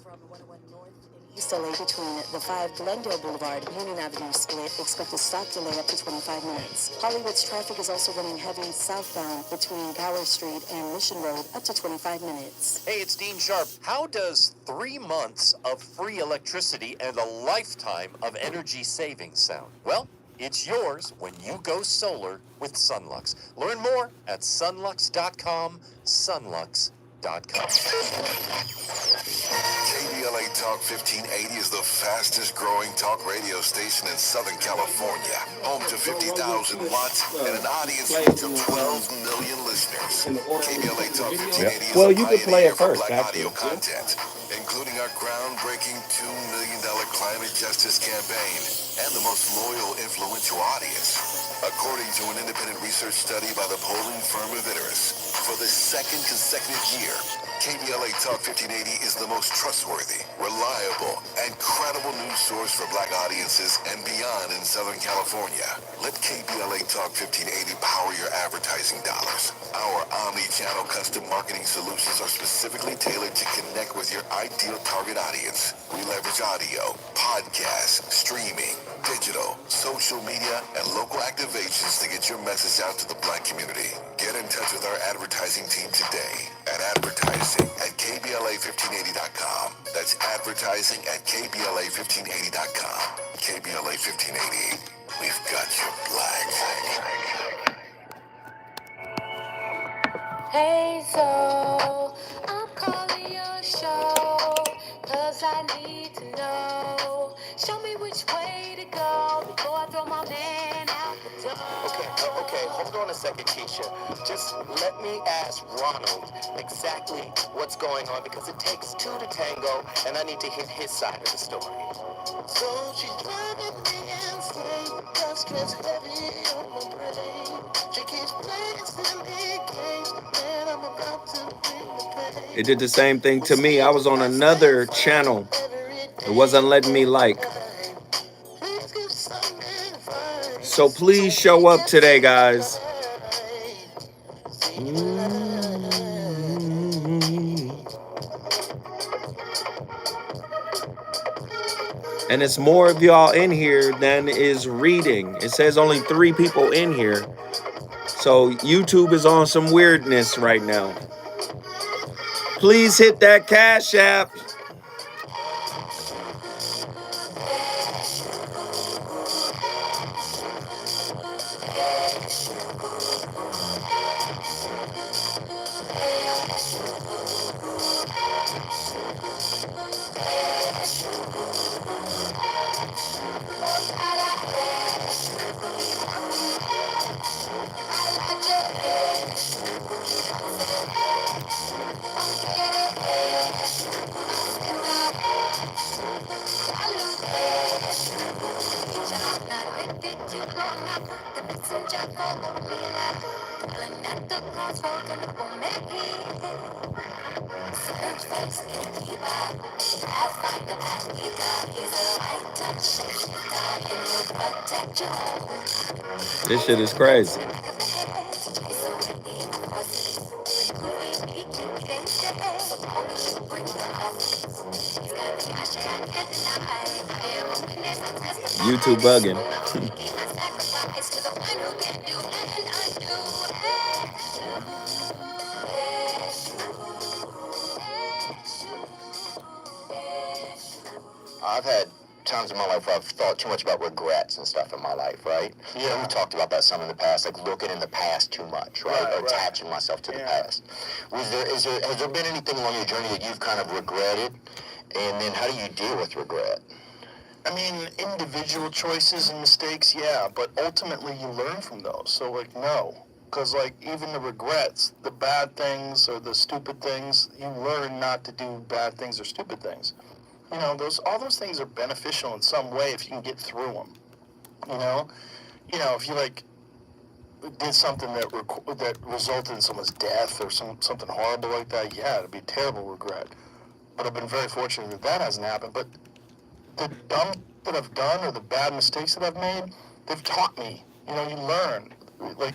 from 101 North in East LA between the 5 Glendale Boulevard, Union Avenue split. Expect a stop delay up to 25 minutes. Hollywood's traffic is also running heavy southbound between Gower Street and Mission Road up to 25 minutes. Hey, it's Dean Sharp. How does 3 months of free electricity and a lifetime of energy savings sound? Well, it's yours when you go solar with Sunlux. Learn more at sunlux.com, sunlux.com. KBLA Talk 1580 is the fastest growing talk radio station in Southern California. Home to 50,000 watts and an audience reach of 12 million listeners. KBLA Talk 1580 is a pioneer for Black audio content, including our groundbreaking $2 million climate justice campaign and the most loyal, influential audience. According to an independent research study by the polling firm of Iteris, for the second consecutive year, KBLA Talk 1580 is the most trustworthy, reliable, and credible news source for Black audiences and beyond in Southern California. Let KBLA Talk 1580 power your advertising dollars. Our omni-channel custom marketing solutions are specifically tailored to connect with your ideal target audience. We leverage audio, podcasts, streaming, digital, social media, and local activations to get your message out to the Black community. Get in touch with our advertising team today at advertising@kbla1580.com. That's advertising at kbla1580.com. KBLA 1580. We've got you, Black. Hey, so I'm calling your show, 'cause I need to know. Show me which way to go before I throw my man out the door. Okay, hold on a second, Keisha. Just let me ask Ronald exactly what's going on, because it takes two to tango, and I need to hear his side of the story. So she's driving me insane, cause gets heavy on my brain. She keeps playing silly games, and I'm about to bring the pain. It did the same thing to me. I was on another channel. It wasn't letting me like. So please show up today, guys. And it's more of y'all in here than is reading. It says only 3 people in here. So YouTube is on some weirdness right now. Please hit that Cash App. This shit is crazy. YouTube bugging. I've had times in my life where I've thought too much about regrets and stuff in my life, right? Yeah. And we talked about that some in the past, like looking in the past too much, right? Or attaching myself to the past. Has there been anything along your journey that you've kind of regretted? And then how do you deal with regret? I mean, individual choices and mistakes, yeah, but ultimately you learn from those. So, like, no. Because, like, even the regrets, the bad things or the stupid things, you learn not to do bad things or stupid things. You know, all those things are beneficial in some way if you can get through them. You know, if you like did something that resulted in someone's death or something horrible like that, yeah, it'd be a terrible regret. But I've been very fortunate that hasn't happened. But the dumb that I've done or the bad mistakes that I've made, they've taught me. You know, you learn. Like,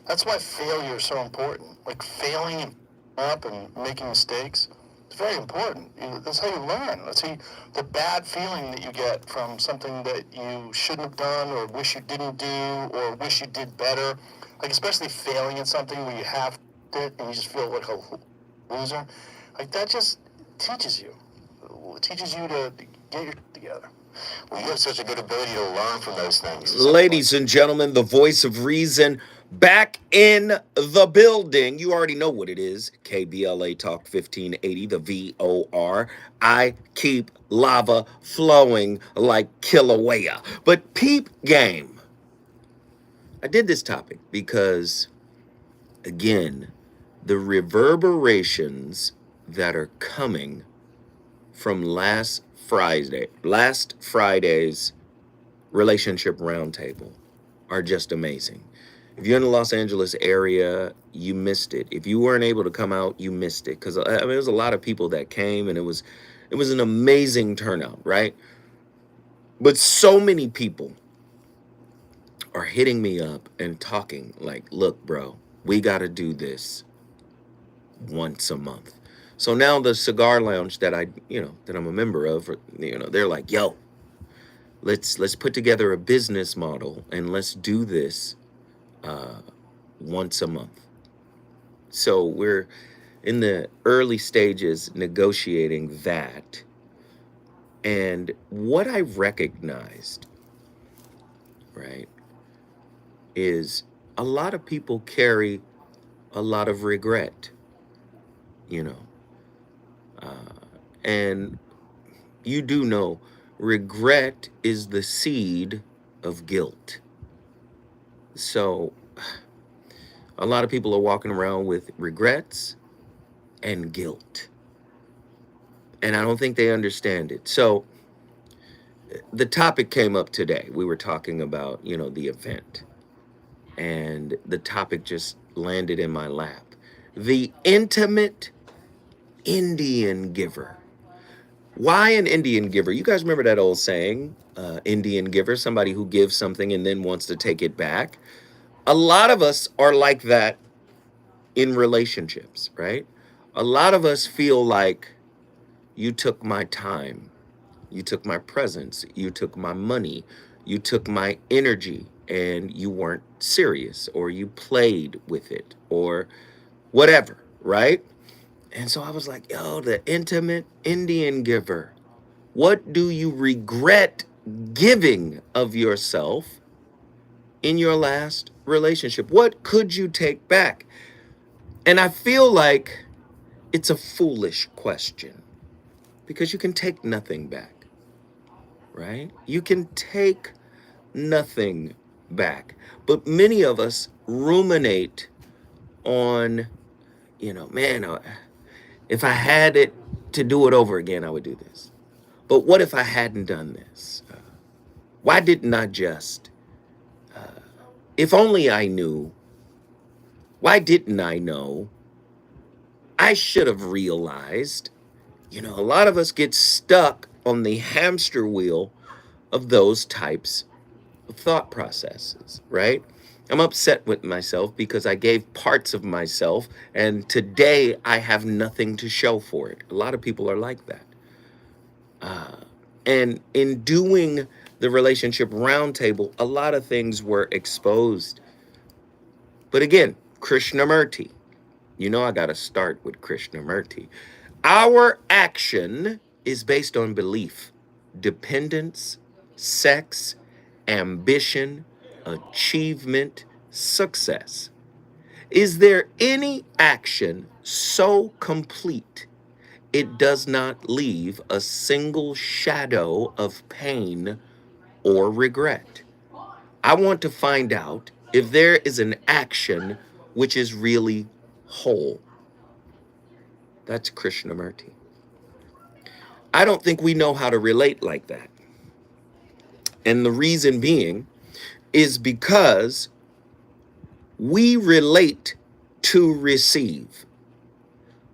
that's why failure is so important. Like, failing and up and making mistakes, It's very important. That's how you learn. That's how the bad feeling that you get from something that you shouldn't have done or wish you didn't do or wish you did better. Like especially failing at something where you have it and you just feel like a loser. Like that just teaches you. It teaches you to get your together. Well, you have such a good ability to learn from those things. Ladies and gentlemen, the voice of reason back in the building. You already know what it is. KBLA Talk 1580, the VOR. I keep lava flowing like Kilauea. But peep game. I did this topic because, again, the reverberations that are coming from last Friday's relationship roundtable are just amazing. If you're in the Los Angeles area, you missed it. If you weren't able to come out, you missed it. Because there was a lot of people that came, and it was an amazing turnout, right? But so many people are hitting me up and talking like, look, bro, we got to do this once a month. So now the cigar lounge that I'm a member of, they're like, yo, let's put together a business model and let's do this once a month. So we're in the early stages negotiating that. And what I recognized, right, is a lot of people carry a lot of regret, and you do know regret is the seed of guilt. So a lot of people are walking around with regrets and guilt. And I don't think they understand it. So the topic came up today. We were talking about, the event. And the topic just landed in my lap. The intimate Indian giver. Why an Indian giver? You guys remember that old saying, Indian giver, somebody who gives something and then wants to take it back? A lot of us are like that in relationships, right? A lot of us feel like you took my time, you took my presence, you took my money, you took my energy, and you weren't serious, or you played with it, or whatever, right? And so I was like, yo, the intimate Indian giver. What do you regret giving of yourself in your last relationship? What could you take back? And I feel like it's a foolish question because you can take nothing back, right? You can take nothing back. But many of us ruminate on, man, if I had it to do it over again, I would do this. But what if I hadn't done this? Why didn't I just? If only I knew. Why didn't I know? I should have realized. A lot of us get stuck on the hamster wheel of those types of thought processes, right? I'm upset with myself because I gave parts of myself, and today I have nothing to show for it. A lot of people are like that. And in doing the relationship roundtable, a lot of things were exposed. But again, Krishnamurti. I got to start with Krishnamurti. Our action is based on belief, dependence, sex, ambition, achievement, success. Is there any action so complete it does not leave a single shadow of pain or regret? I want to find out if there is an action which is really whole. That's Krishnamurti. I don't think we know how to relate like that. And the reason being is because we relate to receive.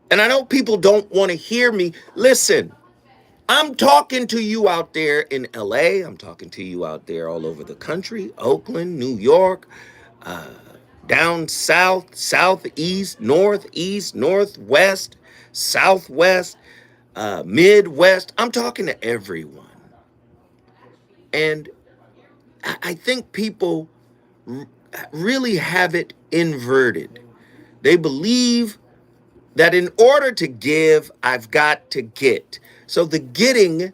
And I know people don't want to hear me. Listen, I'm talking to you out there in LA. I'm talking to you out there all over the country, Oakland, New York, down south, southeast, northeast, northwest, southwest. Midwest. I'm talking to everyone. And I think people really have it inverted. They believe that in order to give, I've got to get. So the getting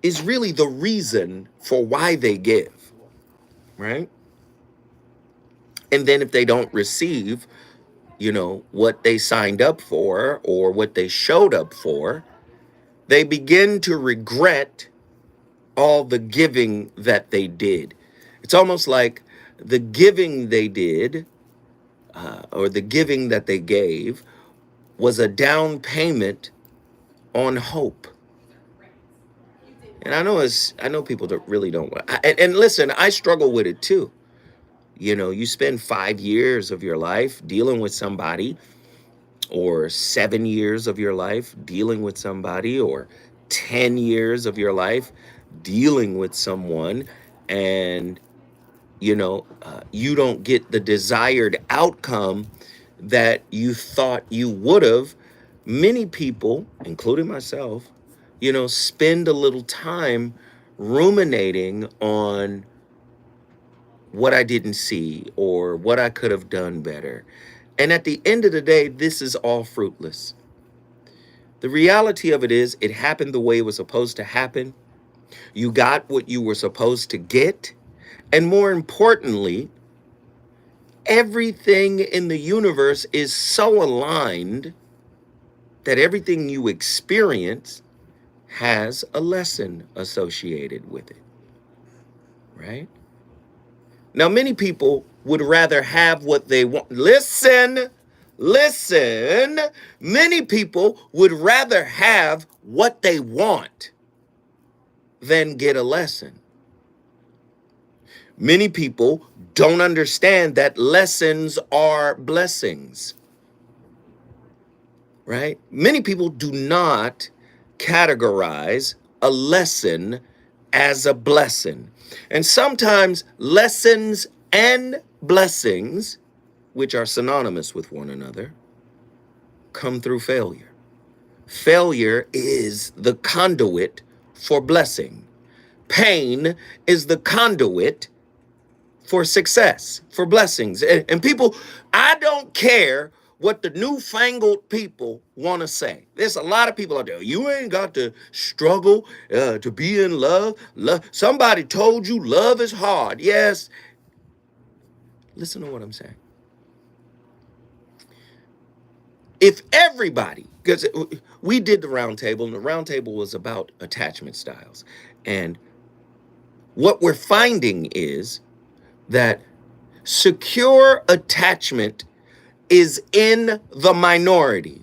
is really the reason for why they give, right? And then if they don't receive, what they signed up for or what they showed up for, they begin to regret all the giving that they did. It's almost like the giving they did or the giving that they gave was a down payment on hope. And I know people that really don't. And listen, I struggle with it too. You spend 5 years of your life dealing with somebody, or 7 years of your life dealing with somebody, or 10 years of your life dealing with someone, and you don't get the desired outcome that you thought you would have. Many people, including myself, spend a little time ruminating on what I didn't see or what I could have done better. And at the end of the day, this is all fruitless. The reality of it is, it happened the way it was supposed to happen. You got what you were supposed to get. And more importantly, everything in the universe is so aligned that everything you experience has a lesson associated with it, right? Now, many people would rather have what they want. Listen. Many people would rather have what they want than get a lesson. Many people don't understand that lessons are blessings, right? Many people do not categorize a lesson as a blessing. And sometimes lessons and blessings, which are synonymous with one another, come through failure. Failure is the conduit for blessing. Pain is the conduit for success, for blessings. And people, I don't care what the newfangled people want to say. There's a lot of people out there. You ain't got to struggle to be in love. Somebody told you love is hard. Yes. Listen to what I'm saying. If everybody, because we did the round table, and the round table was about attachment styles. And what we're finding is that secure attachment is in the minority.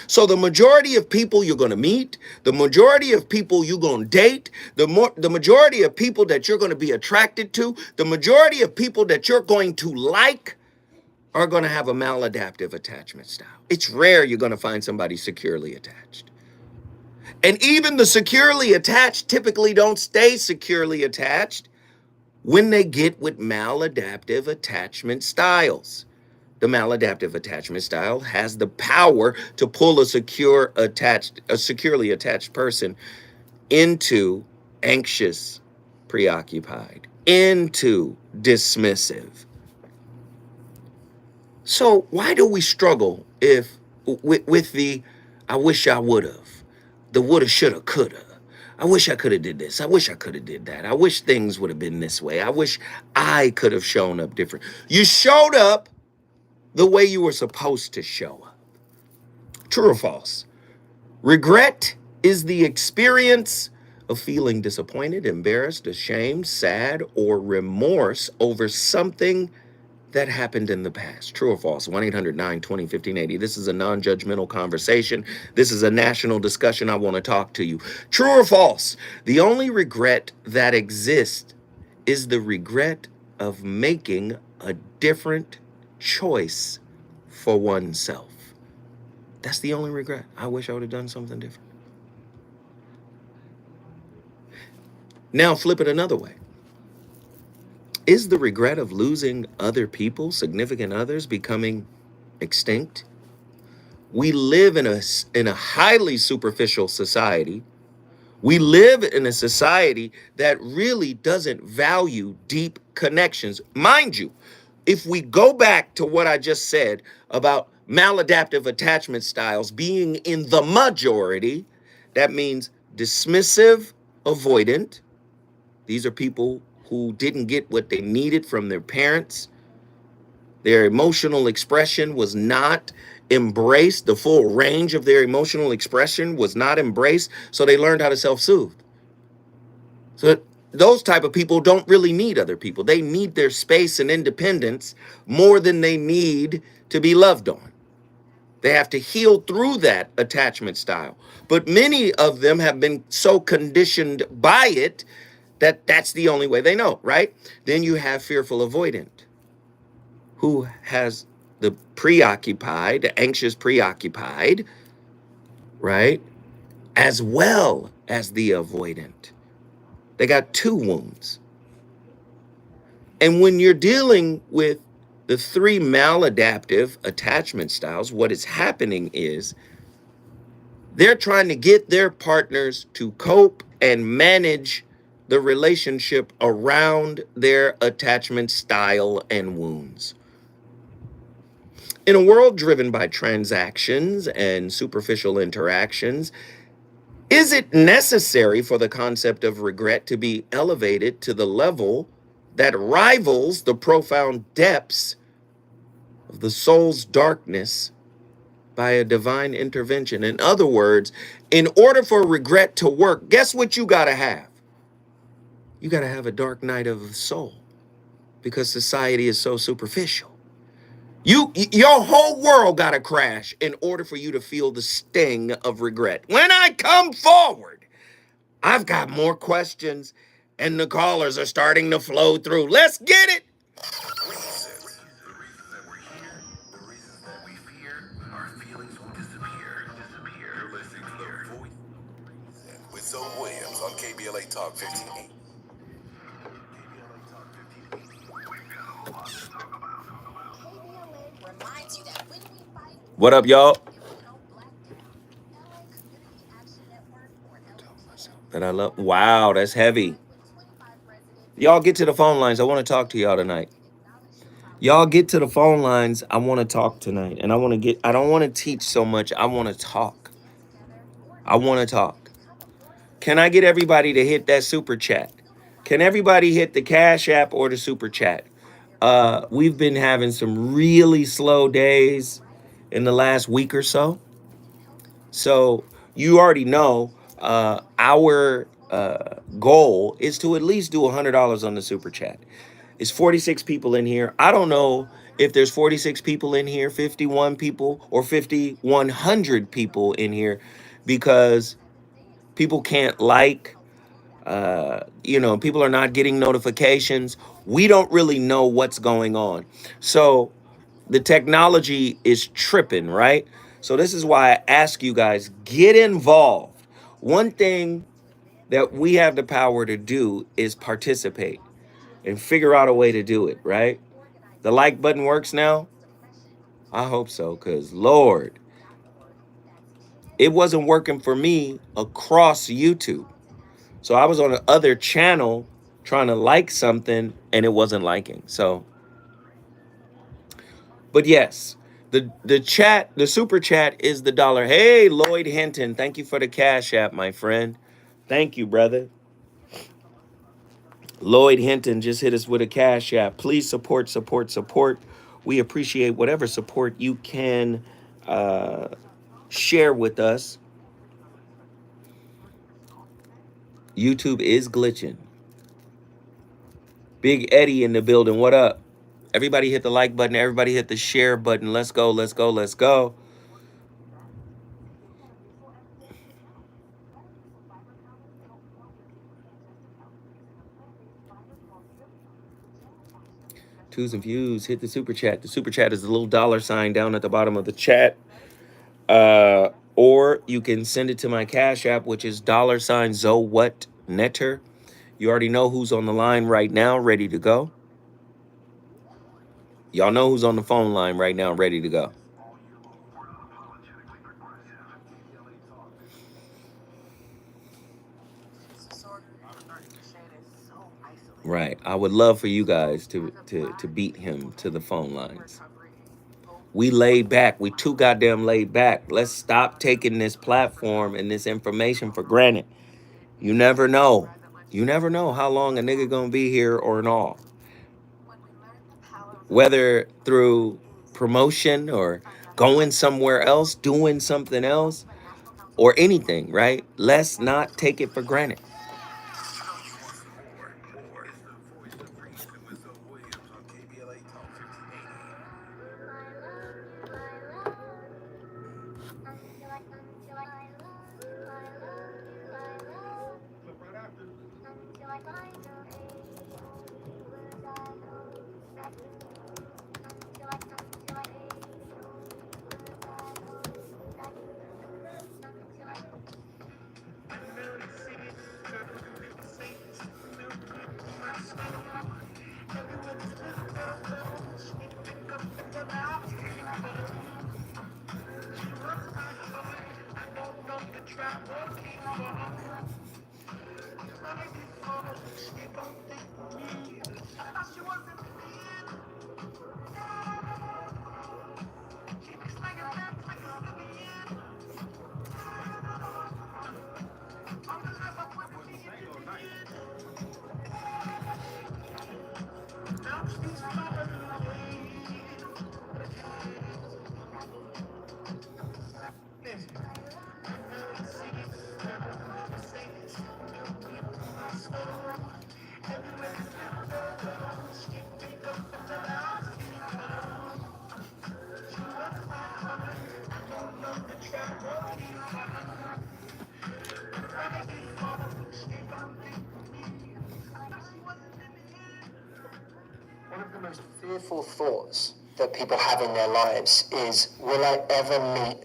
So the majority of people you're going to meet, the majority of people you're going to date, the majority of people that you're going to be attracted to, the majority of people that you're going to like are going to have a maladaptive attachment style. It's rare you're going to find somebody securely attached. And even the securely attached typically don't stay securely attached when they get with maladaptive attachment styles. The maladaptive attachment style has the power to pull a securely attached person into anxious, preoccupied, into dismissive. So why do we struggle with the I wish I would have, the woulda, shoulda, coulda? I wish I could have did this. I wish I could have did that. I wish things would have been this way. I wish I could have shown up different. You showed up the way you were supposed to show up. True or false? Regret is the experience of feeling disappointed, embarrassed, ashamed, sad, or remorse over something that happened in the past. True or false? 1-800-920-1580. This is a non-judgmental conversation. This is a national discussion. I want to talk to you. True or false? The only regret that exists is the regret of making a different choice for oneself. That's the only regret. I wish I would have done something different. Now flip it another way. Is the regret of losing other people, significant others, becoming extinct? We live in a highly superficial society. We live in a society that really doesn't value deep connections. Mind you, if we go back to what I just said about maladaptive attachment styles being in the majority, that means dismissive, avoidant. These are people who didn't get what they needed from their parents. Their emotional expression was not embraced. The full range of their emotional expression was not embraced. So they learned how to self-soothe. So those type of people don't really need other people. They need their space and independence more than they need to be loved on. They have to heal through that attachment style. But many of them have been so conditioned by it that that's the only way they know, right? Then you have fearful avoidant, who has the preoccupied, the anxious preoccupied, right? As well as the avoidant. They got two wounds. And when you're dealing with the three maladaptive attachment styles, what is happening is they're trying to get their partners to cope and manage the relationship around their attachment style and wounds. In a world driven by transactions and superficial interactions, is it necessary for the concept of regret to be elevated to the level that rivals the profound depths of the soul's darkness by a divine intervention? In other words, in order for regret to work, guess what you got to have? You got to have a dark night of the soul, because society is so superficial. Your whole world got to crash in order for you to feel the sting of regret. When I come forward, I've got more questions and the callers are starting to flow through. Let's get it. The reasons that we're here, the reasons that we fear, our feelings will disappear. You're listening to The Voice with Zoe Williams on KBLA Talk 1580. What up, y'all? That I love. Wow, that's heavy. Y'all get to the phone lines. I want to talk to y'all tonight. Y'all get to the phone lines. I want to talk tonight. And I don't want to teach so much. I want to talk. I want to talk. Can I get everybody to hit that super chat? Can everybody hit the Cash App or the super chat? We've been having some really slow days in the last week or so. So you already know our goal is to at least do $100 on the super chat. It's 46 people in here. I don't know if there's 46 people in here, 51 people, or 5,100 people in here, because people can't people are not getting notifications. We don't really know what's going on. So the technology is tripping, right? So this is why I ask you guys, get involved. One thing that we have the power to do is participate and figure out a way to do it, right? The like button works now? I hope so, because Lord, it wasn't working for me across YouTube. So I was on the other channel trying to like something and it wasn't liking. So, but yes, the super chat is the dollar. Hey, Lloyd Hinton, thank you for the Cash App, my friend. Thank you, brother. Lloyd Hinton just hit us with a Cash App. Please support. We appreciate whatever support you can share with us. YouTube is glitching. Big Eddie in the building. What up? Everybody hit the like button. Everybody hit the share button. Let's go. Twos and views. Hit the super chat. The super chat is the little dollar sign down at the bottom of the chat. Or you can send it to my Cash App, which is $ZoWhatNetter. You already know who's on the line right now, ready to go. Y'all know who's on the phone line right now, ready to go. Right. I would love for you guys to beat him to the phone lines. We laid back. We too goddamn laid back. Let's stop taking this platform and this information for granted. You never know. You never know how long a nigga gonna be here or not. Whether through promotion or going somewhere else, doing something else, or anything, right? Let's not take it for granted. One of the most fearful thoughts that people have in their lives is, will I ever meet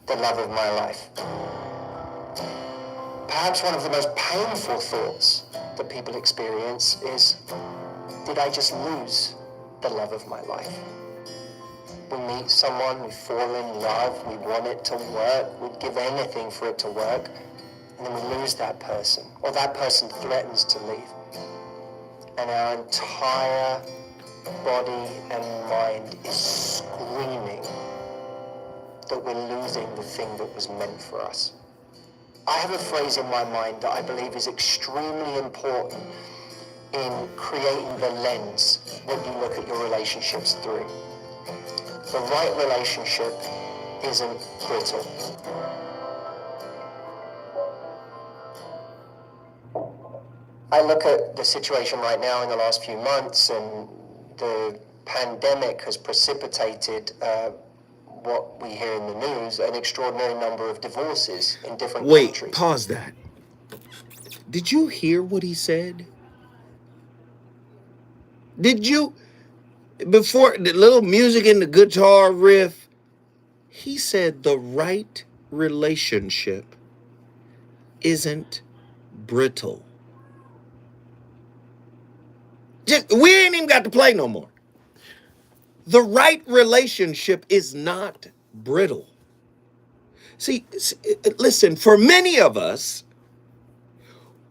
the love of my life? Perhaps one of the most painful thoughts that people experience is, did I just lose the love of my life? We meet someone, we fall in love, we want it to work, we'd give anything for it to work, and then we lose that person, or that person threatens to leave. And our entire body and mind is screaming that we're losing the thing that was meant for us. I have a phrase in my mind that I believe is extremely important in creating the lens that you look at your relationships through. The right relationship isn't brittle. I look at the situation right now in the last few months, and the pandemic has precipitated what we hear in the news, an extraordinary number of divorces in different countries. Wait, pause that. Did you hear what he said? Did you? Before the little music and the guitar riff, he said the right relationship isn't brittle. We ain't even got to play no more. The right relationship is not brittle. See, listen, for many of us,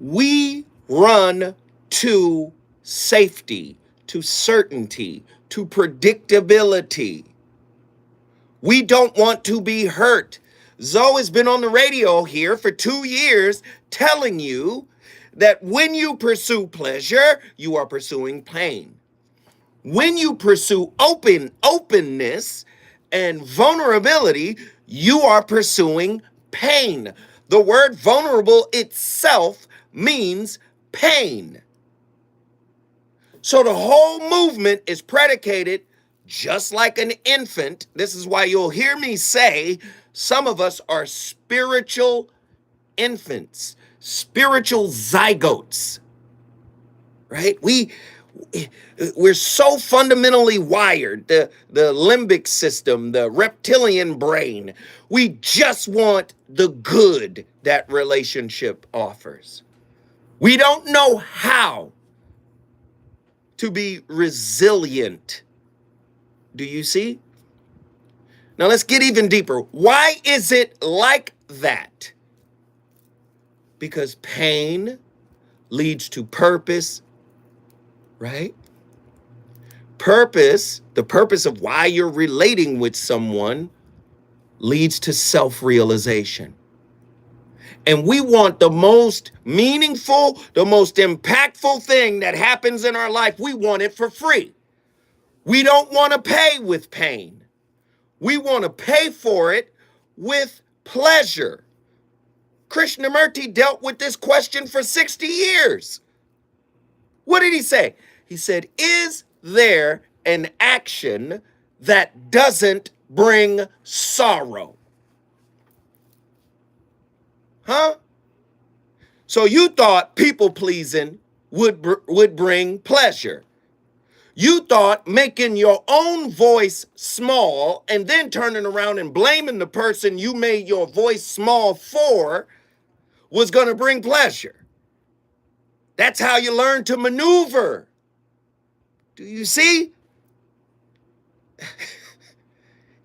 we run to safety, to certainty, to predictability. We don't want to be hurt. Zoe has been on the radio here for 2 years telling you that when you pursue pleasure, you are pursuing pain. When you pursue openness and vulnerability, you are pursuing pain. The word vulnerable itself means pain. So the whole movement is predicated just like an infant. This is why you'll hear me say some of us are spiritual infants, spiritual zygotes, right? We're so fundamentally wired, the limbic system, the reptilian brain. We just want the good that relationship offers. We don't know how to be resilient. Do you see? Now let's get even deeper. Why is it like that? Because pain leads to purpose, right? Purpose, the purpose of why you're relating with someone, leads to self-realization. And we want the most meaningful, the most impactful thing that happens in our life. We want it for free. We don't want to pay with pain. We want to pay for it with pleasure. Krishnamurti dealt with this question for 60 years. What did he say? He said, is there an action that doesn't bring sorrow? Huh? So you thought people pleasing would bring pleasure. You thought making your own voice small and then turning around and blaming the person you made your voice small for was going to bring pleasure. That's how you learn to maneuver. Do you see?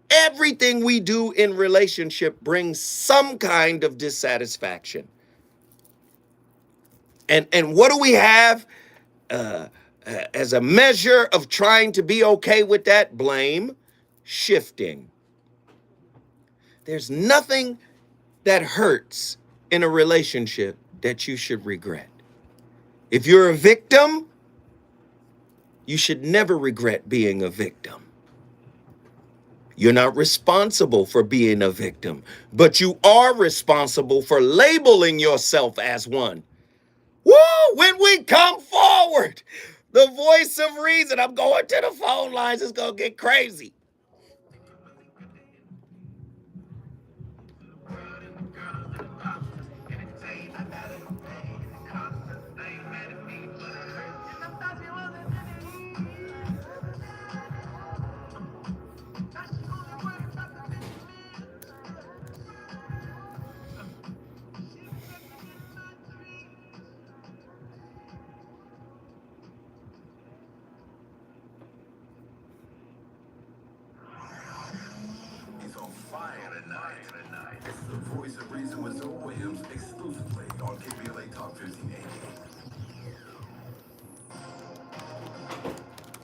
Everything we do in relationship brings some kind of dissatisfaction. And what do we have as a measure of trying to be okay with that? Blame shifting. There's nothing that hurts in a relationship that you should regret. If you're a victim, you should never regret being a victim. You're not responsible for being a victim, but you are responsible for labeling yourself as one. Woo! When we come forward, the voice of reason, I'm going to the phone lines, it's going to get crazy. He's on fire tonight. This is the voice of reason with Zoe Williams exclusively on KBLA Talk 1580.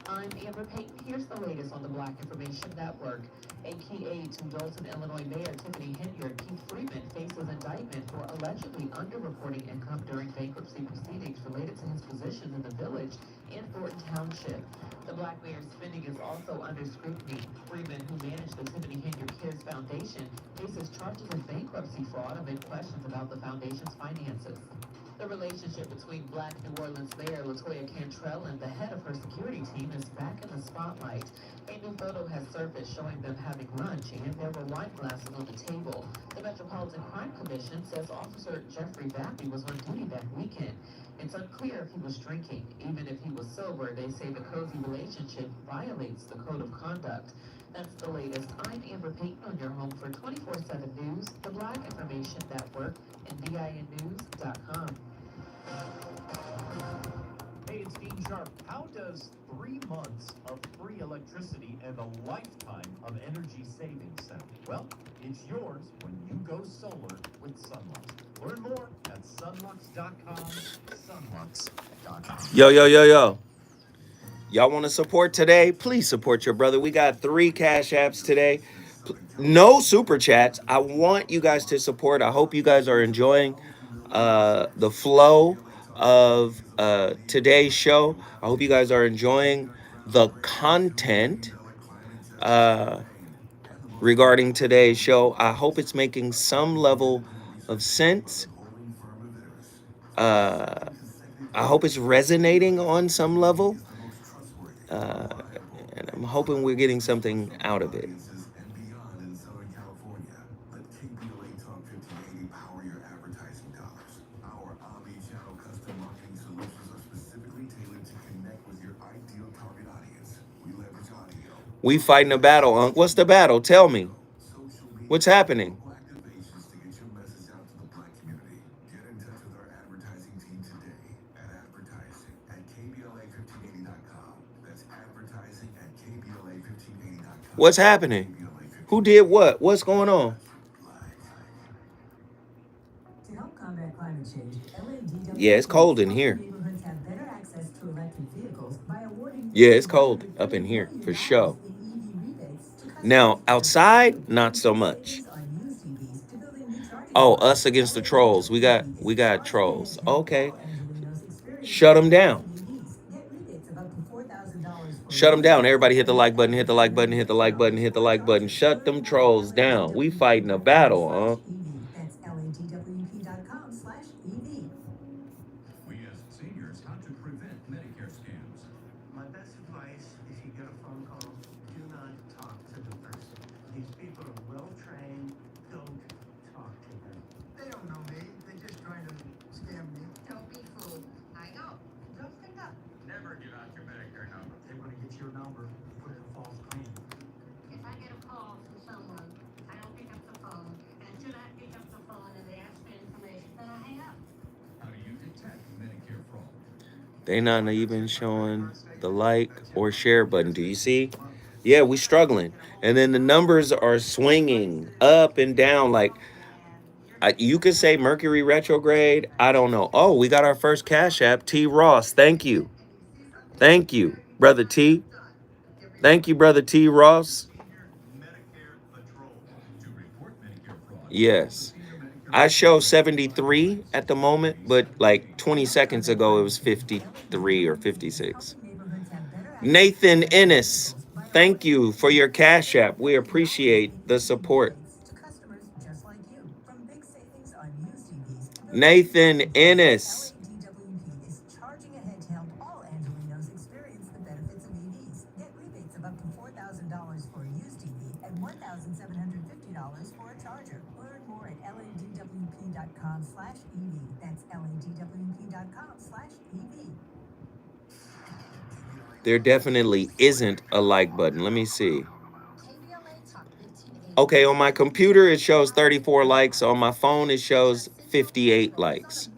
I'm Amber Payton. Here's the latest on the Black Information Network. A key aide to Dalton, Illinois Mayor Tiffany Henyard, Keith Freeman, faces indictment for allegedly underreporting income during bankruptcy proceedings related to his position in the village in Thornton Township. The Black mayor's spending is also under scrutiny. Freeman, who managed the Tiffany Henyard Cares Foundation, faces charges of bankruptcy fraud amid questions about the foundation's finances. The relationship between Black New Orleans Mayor LaToya Cantrell and the head of her security team is back in the spotlight. A new photo has surfaced showing them having lunch, and there were wine glasses on the table. The Metropolitan Crime Commission says Officer Jeffrey Bappy was on duty that weekend. It's unclear if he was drinking. Even if he was sober, they say the cozy relationship violates the code of conduct. That's the latest. I'm Amber Payton on your home for 24/7 News, the Black Information Network, and BINnews.com. Hey, it's Dean Sharp. How does 3 months of free electricity and a lifetime of energy savings sound? Well, it's yours when you go solar with Sunlux. Learn more at sunlux.com, sunlux.com. Yo. Y'all want to support today? Please support your brother. We got 3 Cash Apps today. No super chats. I want you guys to support. I hope you guys are enjoying the flow of today's show. I hope you guys are enjoying the content regarding today's show. I hope it's making some level of sense. I hope it's resonating on some level. And I'm hoping we're getting something out of it. We fighting a battle, Unc. What's the battle? Tell me. What's happening? What's happening? Who did what? What's going on? To help Yeah, it's cold in here. Yeah, it's cold up in here for sure. Now, outside, not so much. Oh, us against the trolls. We got trolls. Okay. Shut them down. Shut them down. Everybody hit the like button, hit the like button, hit the like button, hit the like button. Shut them trolls down. We fighting a battle, huh? We ask seniors how to prevent Medicare scams. My best advice, if you get a phone call, do not talk to the person. These people are well trained. Don't talk to them. They don't know me. They're just trying to scam me. Don't be fooled. I know. Don't think up. Never give out your Medicare number. They want to get your number, put a false claim. If I get a call from someone, I don't pick up the phone, and should I pick up the phone and they ask for information, then I hang up. How do you detect Medicare fraud? They not even showing the like or share button. Do you see? Yeah, we struggling. And then the numbers are swinging up and down. Like, you could say Mercury retrograde. I don't know. Oh, we got our first Cash App. T. Ross. Thank you. Thank you, Brother T. Thank you, Brother T. Ross. Yes. I show 73 at the moment, but like 20 seconds ago, it was 53 or 56. Nathan Ennis, thank you for your Cash App. We appreciate the support. Nathan Ennis. There definitely isn't a like button. Let me see. Okay, on my computer, it shows 34 likes. On my phone, it shows 58 likes.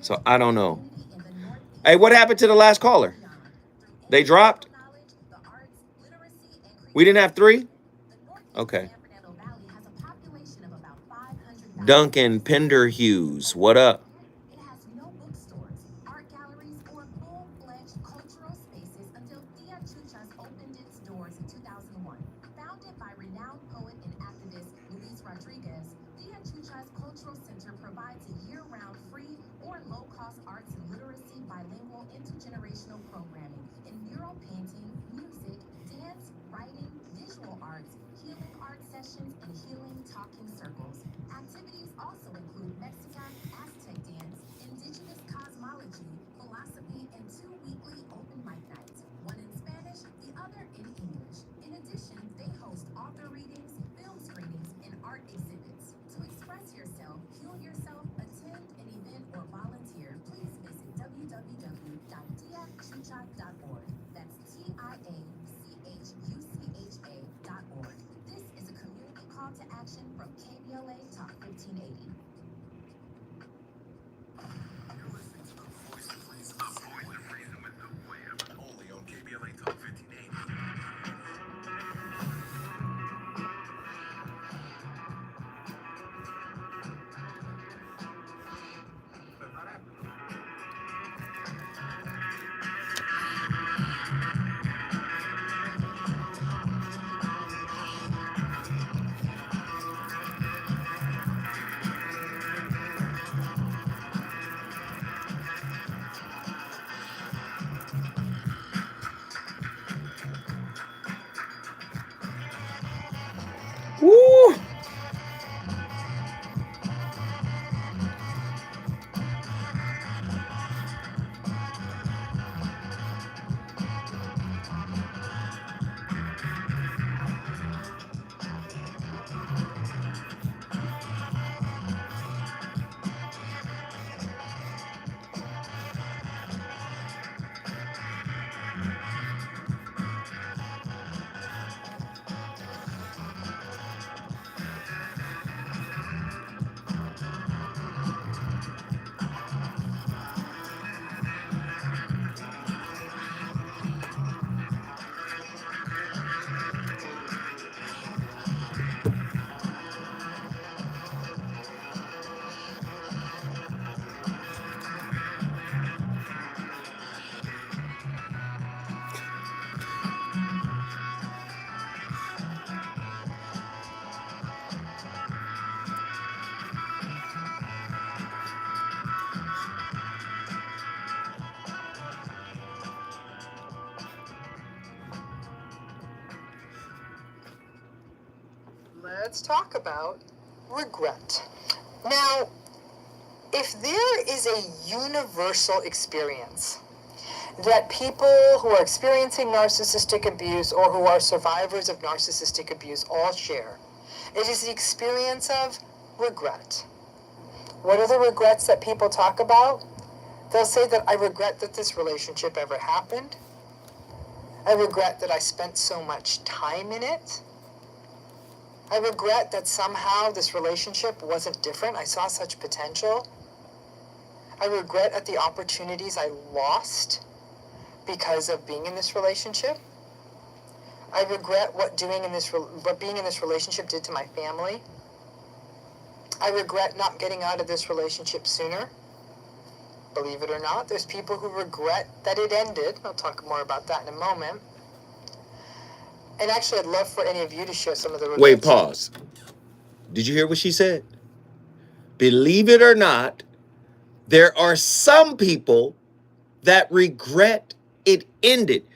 So I don't know. Hey, what happened to the last caller? They dropped? We didn't have 3? Okay. Duncan Penderhughes, what up? let's talk about regret. Now, if there is a universal experience that people who are experiencing narcissistic abuse or who are survivors of narcissistic abuse all share, it is the experience of regret. What are the regrets that people talk about? They'll say that I regret that this relationship ever happened. I regret that I spent so much time in it. I regret that somehow this relationship wasn't different. I saw such potential. I regret at the opportunities I lost because of being in this relationship. I regret what being in this relationship did to my family. I regret not getting out of this relationship sooner. Believe it or not, there's people who regret that it ended. I'll talk more about that in a moment. And actually, I'd love for any of you to share some of the regrets. Wait, pause. Did you hear what she said? Believe it or not, there are some people that regret it ended.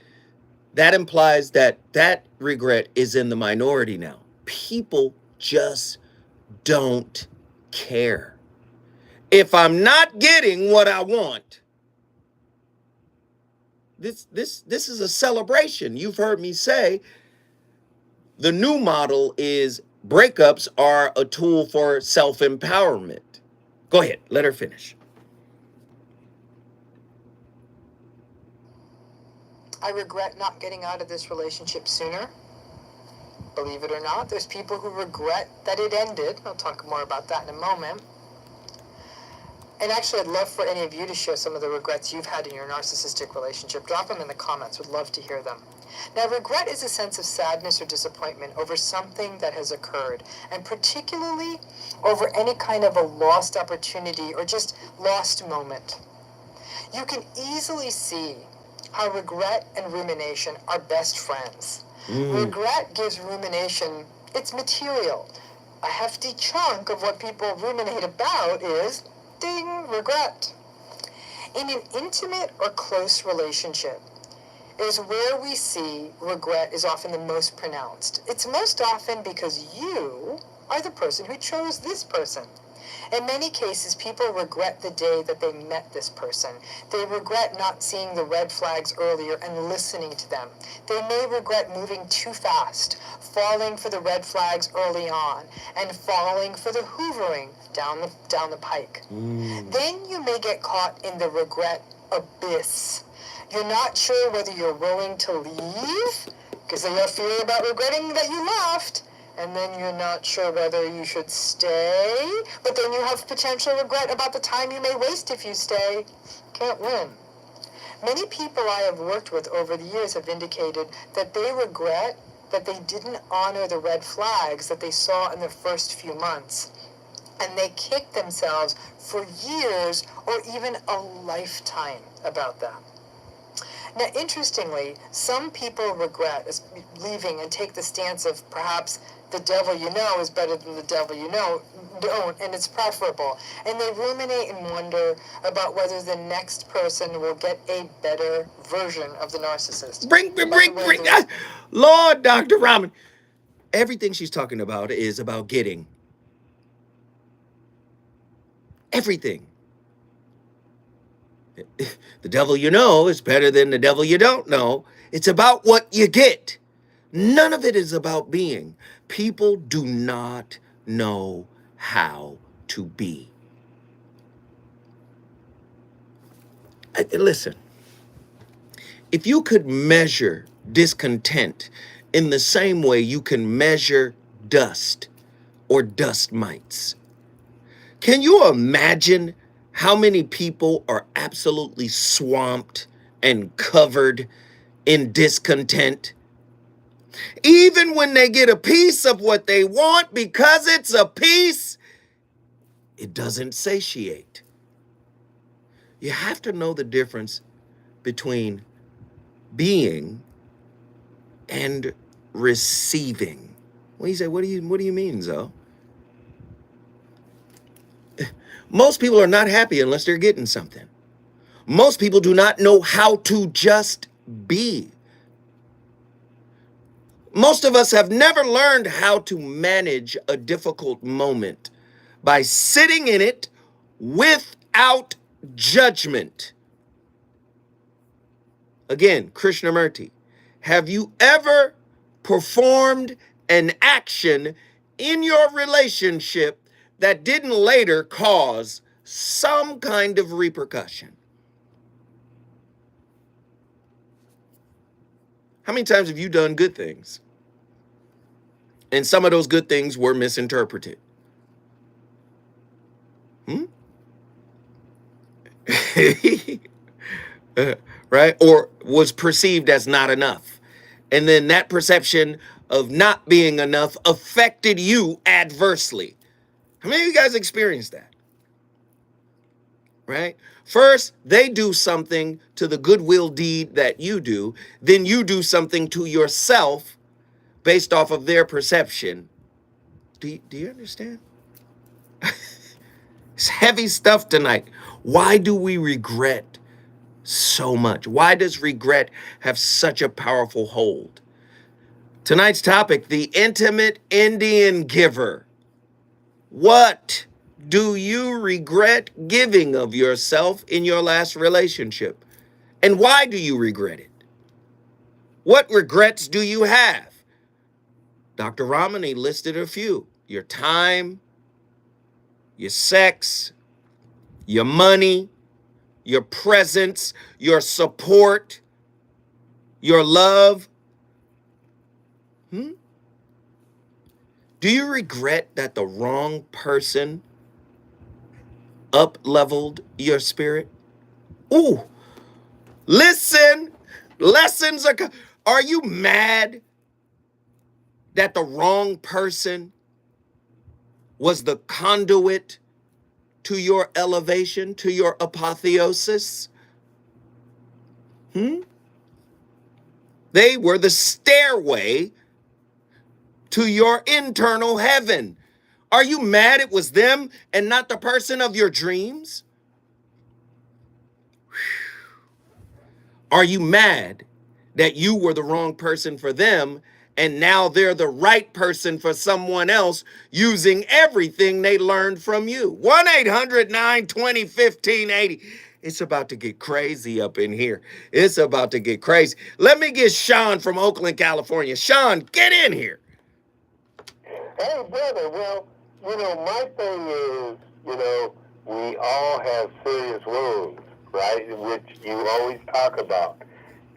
That implies that that regret is in the minority now. People just don't care. If I'm not getting what I want, this is a celebration. You've heard me say the new model is breakups are a tool for self-empowerment. Go ahead, let her finish. I regret not getting out of this relationship sooner. Believe it or not, there's people who regret that it ended. I'll talk more about that in a moment. And actually, I'd love for any of you to share some of the regrets you've had in your narcissistic relationship. Drop them in the comments. Would love to hear them. Now, regret is a sense of sadness or disappointment over something that has occurred, and particularly over any kind of a lost opportunity or just lost moment. You can easily see how regret and rumination are best friends. Regret gives rumination its material. A hefty chunk of what people ruminate about is, ding, regret. In an intimate or close relationship is where we see regret is often the most pronounced. It's most often because you are the person who chose this person. In many cases, people regret the day that they met this person. They regret not seeing the red flags earlier and listening to them. They may regret moving too fast, falling for the red flags early on, and falling for the hoovering down the pike. Then you may get caught in the regret abyss. You're not sure whether you're willing to leave, because you have fear about regretting that you left, and then you're not sure whether you should stay, but then you have potential regret about the time you may waste if you stay. Can't win. Many people I have worked with over the years have indicated that they regret that they didn't honor the red flags that they saw in the first few months. And they kick themselves for years or even a lifetime about that. Now, interestingly, some people regret leaving and take the stance of perhaps the devil you know is better than the devil you don't, and it's preferable. And they ruminate and wonder about whether the next person will get a better version of the narcissist. Bring. Lord, Dr. Rahman. Everything she's talking about is about getting. Everything. The devil you know is better than the devil you don't know. It's about what you get. None of it is about being. People do not know how to be. Listen, if you could measure discontent in the same way you can measure dust or dust mites, can you imagine how many people are absolutely swamped and covered in discontent? Even when they get a piece of what they want, because it's a piece, it doesn't satiate. You have to know the difference between being and receiving. Well, you say, what do you mean, Zoe? Most people are not happy unless they're getting something. Most people do not know how to just be. Most of us have never learned how to manage a difficult moment by sitting in it without judgment. Again, Krishnamurti, have you ever performed an action in your relationship that didn't later cause some kind of repercussion? How many times have you done good things? And some of those good things were misinterpreted. Right? Or was perceived as not enough. And then that perception of not being enough affected you adversely. How many of you guys experienced that? Right? First, they do something to the goodwill deed that you do. Then you do something to yourself based off of their perception. Do you understand? It's heavy stuff tonight. Why do we regret so much? Why does regret have such a powerful hold? Tonight's topic, the intimate Indian giver. What do you regret giving of yourself in your last relationship? And why do you regret it? What regrets do you have? Dr. Ramani listed a few. Your time, your sex, your money, your presence, your support, your love. Do you regret that the wrong person up-leveled your spirit? Ooh, listen, lessons are you mad that the wrong person was the conduit to your elevation, to your apotheosis? They were the stairway to your internal heaven. Are you mad it was them and not the person of your dreams? Are you mad that you were the wrong person for them and now they're the right person for someone else using everything they learned from you? 1-800-920-1580. It's about to get crazy up in here. It's about to get crazy. Let me get Sean from Oakland, California. Sean, get in here. Hey, brother, well, my thing is, we all have serious wounds, right, which you always talk about.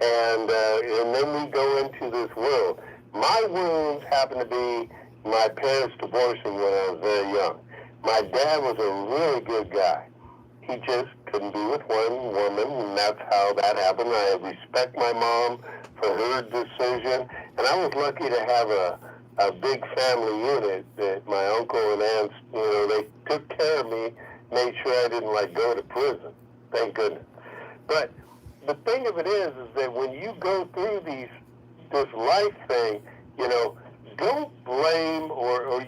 And then we go into this world. My wounds happen to be my parents divorcing when I was very young. My dad was a really good guy. He just couldn't be with one woman, and that's how that happened. I respect my mom for her decision, and I was lucky to have a big family unit that my uncle and aunts, they took care of me, made sure I didn't go to prison. Thank goodness. But the thing of it is that when you go through this life thing, don't blame or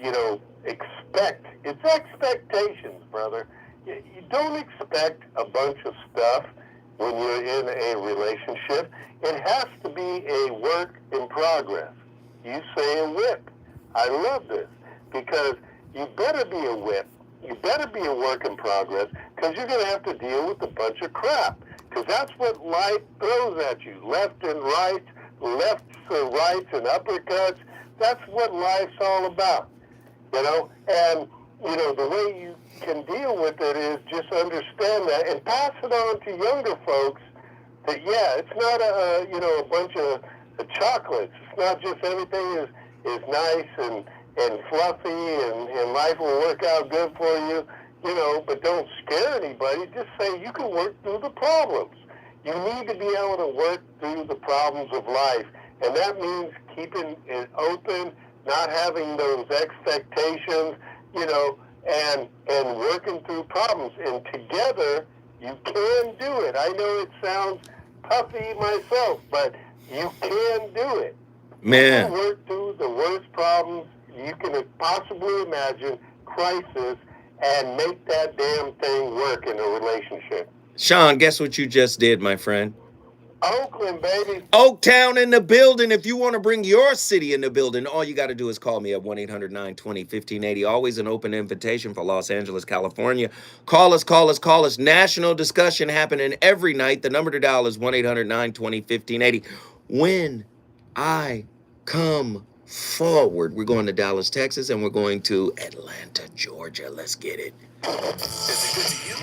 expect. It's expectations, brother. You don't expect a bunch of stuff when you're in a relationship. It has to be a work in progress. You say a whip. I love this because you better be a whip. You better be a work in progress because you're going to have to deal with a bunch of crap because that's what life throws at you. Left and right, lefts and rights and uppercuts. That's what life's all about, And, the way you can deal with it is just understand that and pass it on to younger folks that, it's not a bunch of chocolates. It's not just everything is nice and fluffy and life will work out good for you, but don't scare anybody. Just say you can work through the problems. You need to be able to work through the problems of life. And that means keeping it open, not having those expectations, and working through problems. And together, you can do it. I know it sounds puffy myself, but you can do it. Man. You can work through the worst problems you can possibly imagine, crisis, and make that damn thing work in a relationship. Sean, guess what you just did, my friend? Oakland, baby. Oaktown in the building. If you want to bring your city in the building, all you got to do is call me at 1-800-920-1580. Always an open invitation for Los Angeles, California. Call us, call us, call us. National discussion happening every night. The number to dial is 1-800-920-1580. When I come forward, we're going to Dallas, Texas, and we're going to Atlanta, Georgia. Let's get it. Is it good to you?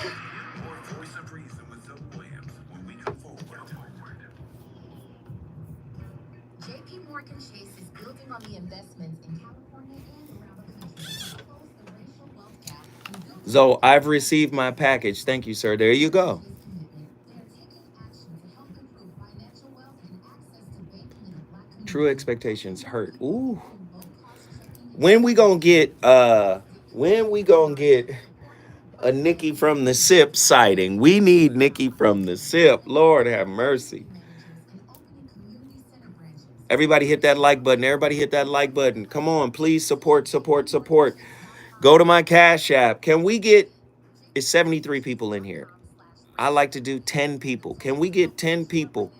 More voice of reason with Zoe Williams when we come forward. JP Morgan Chase is building on the investments in California and around the country to close the racial wealth gap and build So I've received my package. Thank you, sir. There you go. this commitment. They are taking action to help improve financial wealth and access to banking in the Black community. True expectations hurt. Ooh. When we gonna get a Nikki from the SIP sighting? We need Nikki from the SIP. Lord have mercy. Everybody hit that like button. Everybody hit that like button. Come on, please support, support, support. Go to my Cash App. Can we get, it's 73 people in here. I like to do 10 people. Can we get 10 people?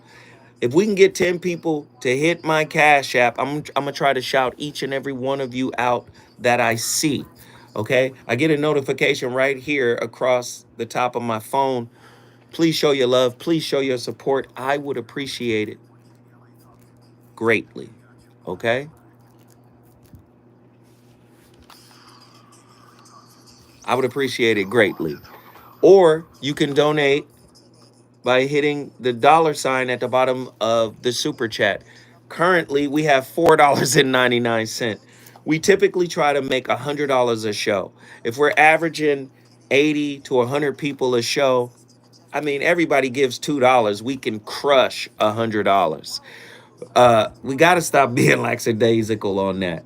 If we can get 10 people to hit my Cash App, I'm gonna try to shout each and every one of you out that I see. Okay? I get a notification right here across the top of my phone. Please show your love. Please show your support. I would appreciate it greatly. Okay? I would appreciate it greatly. Or you can donate by hitting the $ at the bottom of the super chat. Currently, we have $4.99. We typically try to make $100 a show. If we're averaging 80 to 100 people a show, I mean, everybody gives $2. We can crush $100. We got to stop being lackadaisical on that.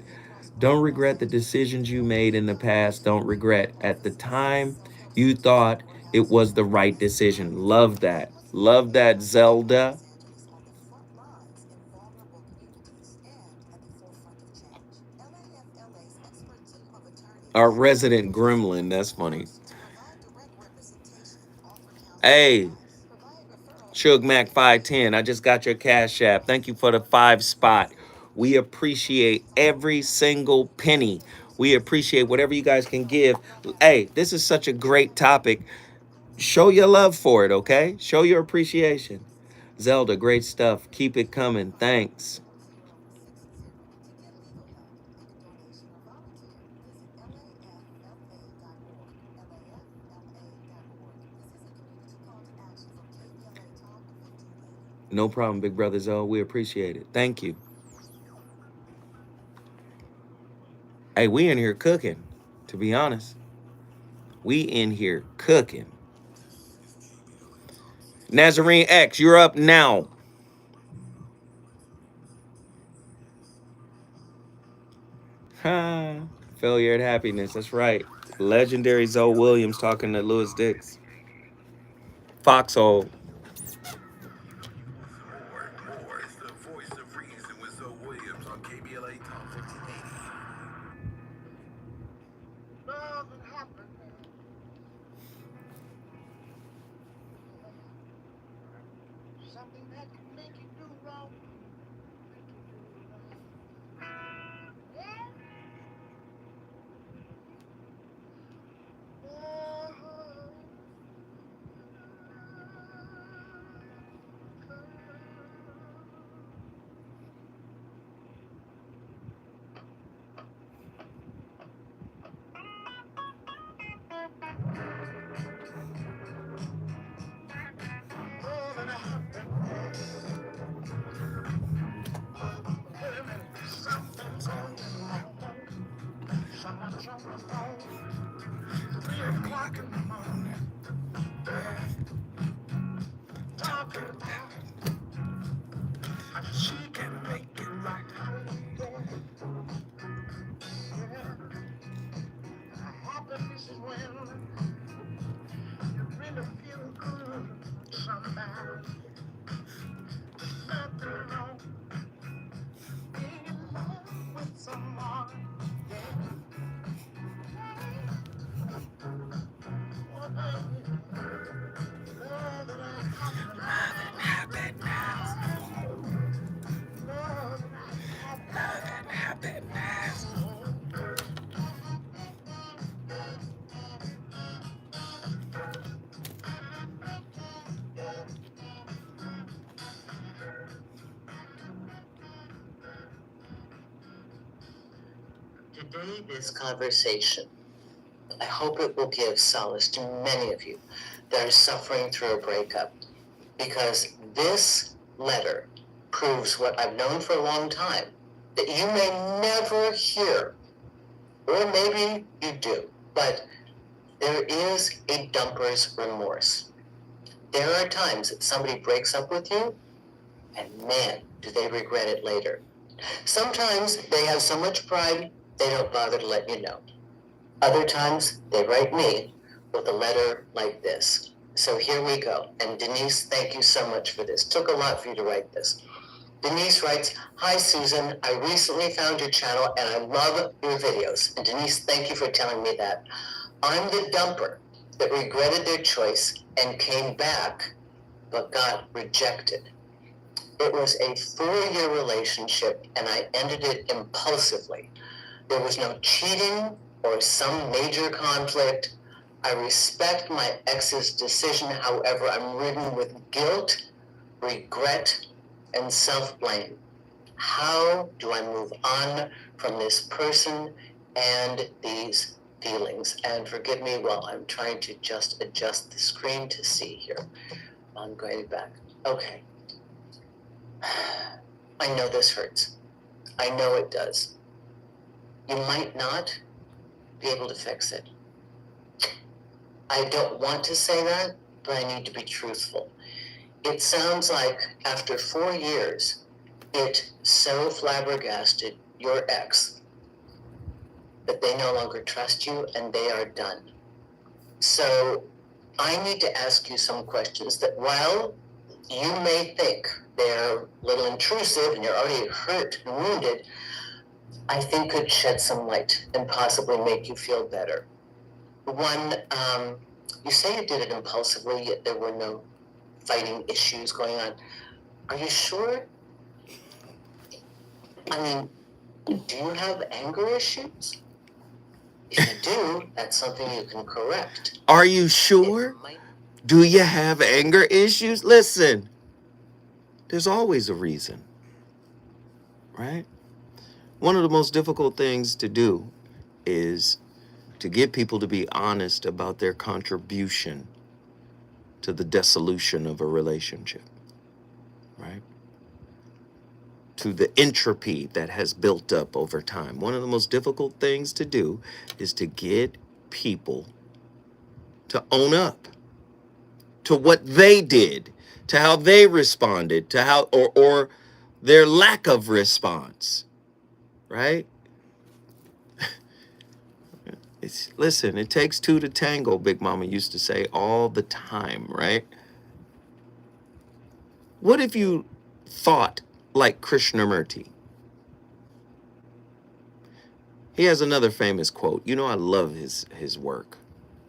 Don't regret the decisions you made in the past. Don't regret at the time you thought it was the right decision. Love that. Love that, Zelda. Our resident gremlin. That's funny. Hey, Suge Mac 510. I just got your Cash App. Thank you for the 5 spot. We appreciate every single penny. We appreciate whatever you guys can give. Hey, this is such a great topic. Show your love for it, okay? Show your appreciation. Zelda, great stuff. Keep it coming. Thanks. No problem, Big Brother Zoe. We appreciate it. Thank you. Hey, we in here cooking, to be honest. We in here cooking. Nazarene X, you're up now. Ha. Failure at happiness. That's right. Legendary Zoe Williams talking to Lewis Dix. Foxhole. More is the voice of reason with Zoe Williams on KBLA Talk 1580. Doesn't happen. Something that can make you do wrong. Yeah. Something's going wrong. Someone's on the phone. 3 o'clock in the morning. Talking about she can make it right. Happiness is when you really feel good. Somebody, nothing wrong. Being in love with someone. Today, this conversation, I hope it will give solace to many of you that are suffering through a breakup, because this letter proves what I've known for a long time, that you may never hear, or maybe you do, but there is a dumper's remorse. There are times that somebody breaks up with you, and man, do they regret it later. Sometimes they have so much pride, they don't bother to let you know. Other times, they write me with a letter like this. So here we go. And Denise, thank you so much for this. Took a lot for you to write this. Denise writes, "Hi, Susan. I recently found your channel and I love your videos." And Denise, thank you for telling me that. I'm the dumper that regretted their choice and came back, but got rejected. It was a 4-year relationship and I ended it impulsively. There was no cheating or some major conflict. I respect my ex's decision. However, I'm ridden with guilt, regret, and self-blame. How do I move on from this person and these feelings? And forgive me while I'm trying to just adjust the screen to see here. I'm going back. Okay. I know this hurts. I know it does. You might not be able to fix it. I don't want to say that, but I need to be truthful. It sounds like after 4 years, it so flabbergasted your ex that they no longer trust you and they are done. So I need to ask you some questions that, while you may think they're a little intrusive and you're already hurt and wounded, I think could shed some light and possibly make you feel better. One, you say you did it impulsively, yet there were no fighting issues going on. Are you sure? I mean, do you have anger issues? If you do, that's something you can correct. Are you sure? Do you have anger issues? Listen, there's always a reason, right? One of the most difficult things to do is to get people to be honest about their contribution to the dissolution of a relationship, right? To the entropy that has built up over time. One of the most difficult things to do is to get people to own up to what they did, to how they responded, to how or their lack of response, right? Listen, it takes two to tango, Big Mama used to say all the time, right? What if you thought like Krishnamurti? He has another famous quote. You know, I love his work.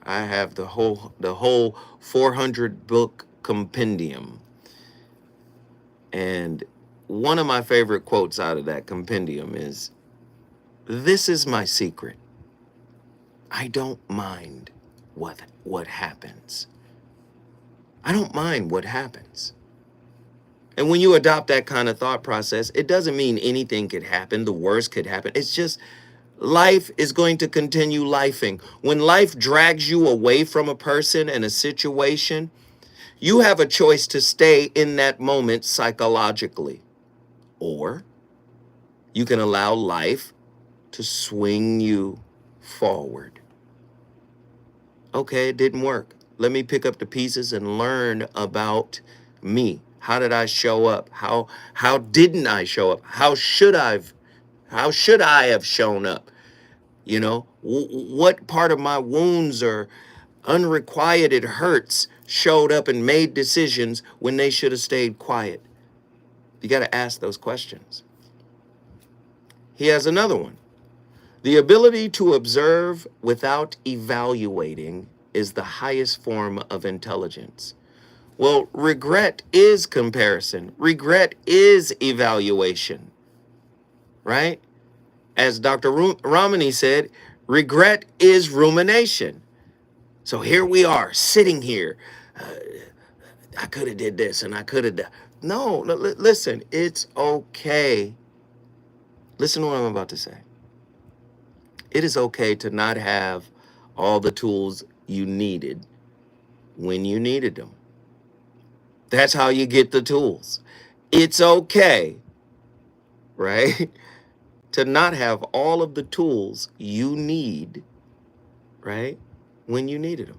I have the whole 400 book compendium. And one of my favorite quotes out of that compendium is, "This is my secret. I don't mind what happens. I don't mind what happens." And when you adopt that kind of thought process, it doesn't mean anything could happen, the worst could happen. It's just life is going to continue lifing. When life drags you away from a person and a situation, you have a choice to stay in that moment psychologically, or you can allow life to swing you forward. Okay, it didn't work. Let me pick up the pieces and learn about me. How did I show up? How didn't I show up? How should I have shown up? You know, what part of my wounds or unrequited hurts showed up and made decisions when they should have stayed quiet? You got to ask those questions. He has another one. The ability to observe without evaluating is the highest form of intelligence. Well, regret is comparison. Regret is evaluation, right? As Dr. Ramani said, regret is rumination. So here we are sitting here. I could have did this and I could have done. No, listen, it's okay. Listen to what I'm about to say. It is okay to not have all the tools you needed when you needed them. That's how you get the tools. It's okay, right? To not have all of the tools you need, right? When you needed them.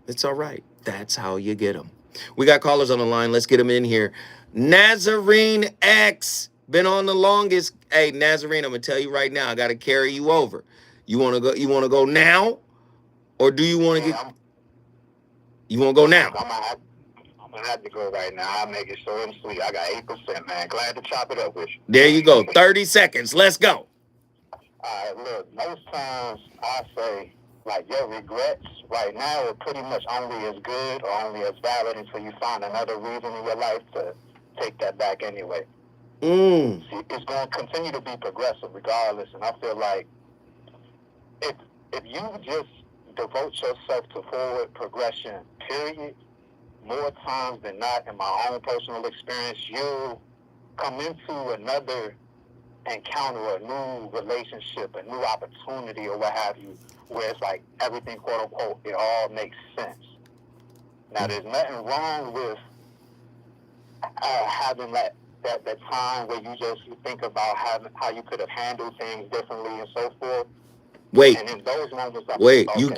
It's all right. That's how you get them. We got callers on the line. Let's get them in here. Nazarene X, been on the longest. Hey, Nazarene, I'm gonna tell you right now, I gotta carry you over. You wanna go? You wanna go now, or do you wanna get? You wanna go now? I'm gonna have to go right now. I'll make it short and sweet. I got 8%, man. Glad to chop it up with you. There you go. 30 seconds. Let's go. All right, look, most times I say, like, your regrets right now are pretty much only as good or only as valid until you find another reason in your life to take that back anyway. See, it's going to continue to be progressive regardless, and I feel like if you just devote yourself to forward progression, period, more times than not, in my own personal experience, you'll come into another encounter, a new relationship, a new opportunity, or what have you, where it's like everything, quote unquote, it all makes sense. Now, there's nothing wrong with having that time where you just think about how you could have handled things differently and so forth. Wait, and in those moments,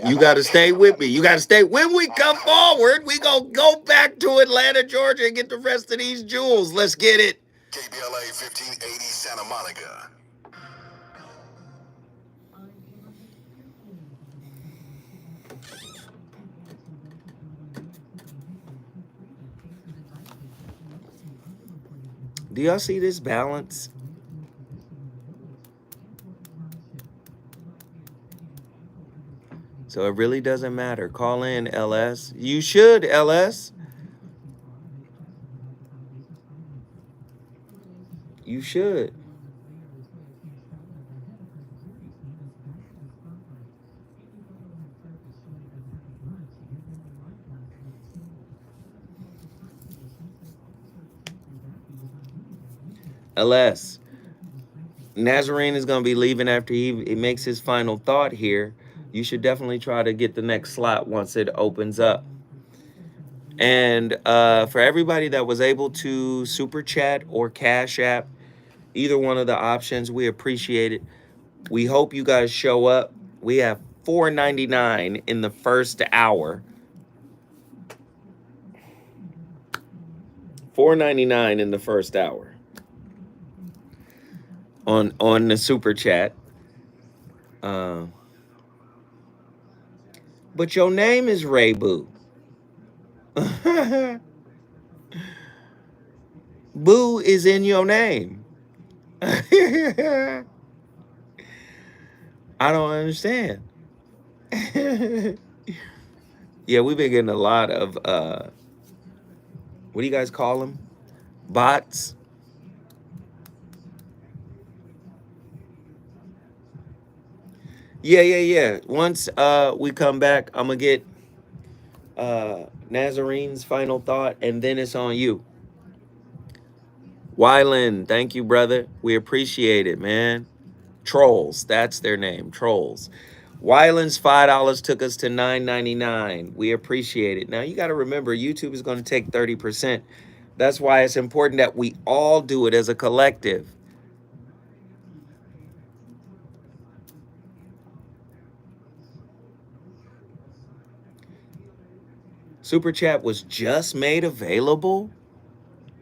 you got to stay with me. You got to stay. When we come forward, we gonna go back to Atlanta, Georgia, and get the rest of these jewels. Let's get it. KBLA 1580 Santa Monica. Do y'all see this balance? So it really doesn't matter. Call in, LS. You should, LS. You should. LS. Nazarene is going to be leaving after he makes his final thought here. You should definitely try to get the next slot once it opens up. And for everybody that was able to super chat or cash app, either one of the options, we appreciate it. We hope you guys show up. We have $4.99 in the first hour. $4.99 in the first hour on the super chat. But your name is Ray Boo. Boo is in your name. I don't understand. Yeah, we've been getting a lot of what do you guys call them? Bots. Yeah. Once we come back, I'm gonna get Nazarene's final thought, and then it's on you. Wyland, thank you, brother. We appreciate it, man. Trolls, that's their name, Trolls. Wyland's $5 took us to $9.99. We appreciate it. Now you got to remember, YouTube is going to take 30%. That's why it's important that we all do it as a collective. Super Chat was just made available.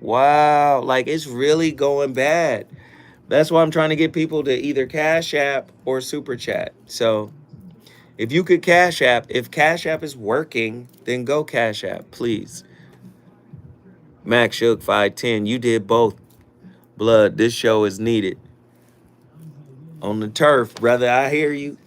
Wow, like it's really going bad. That's why I'm trying to get people to either Cash App or Super Chat. So if you could Cash App, if Cash App is working, then go Cash App, please. Max Shook 510, you did both. Blood, this show is needed. On the turf, brother, I hear you.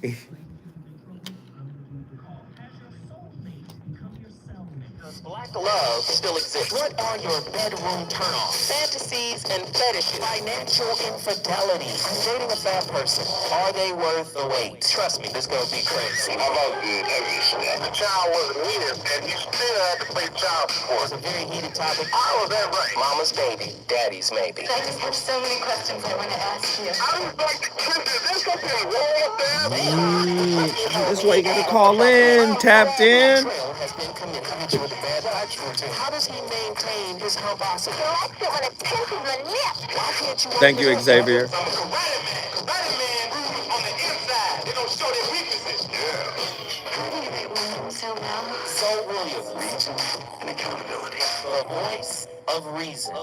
Black love still exists. What are your bedroom turnoffs? Fantasies and fetishes. Financial infidelity. I'm dating a bad person. Are they worth the wait? Trust me, this gonna be crazy. How about the child wasn't here, and you still had to pay child support? It's a very heated topic. How is that right? Mama's baby, daddy's maybe. I just have so many questions I want to ask you. I was like, is there something wrong with that? That's why you gotta call in, tapped in. Has been committed with a bad vibes routine. How does he maintain his humosity? He likes it when it pinches the lip. Why can't you? Thank you, Xavier. I'm a karate man on the inside. They don't show their weaknesses. How do you make women so well? So Williams, reason and accountability. The voice of reason.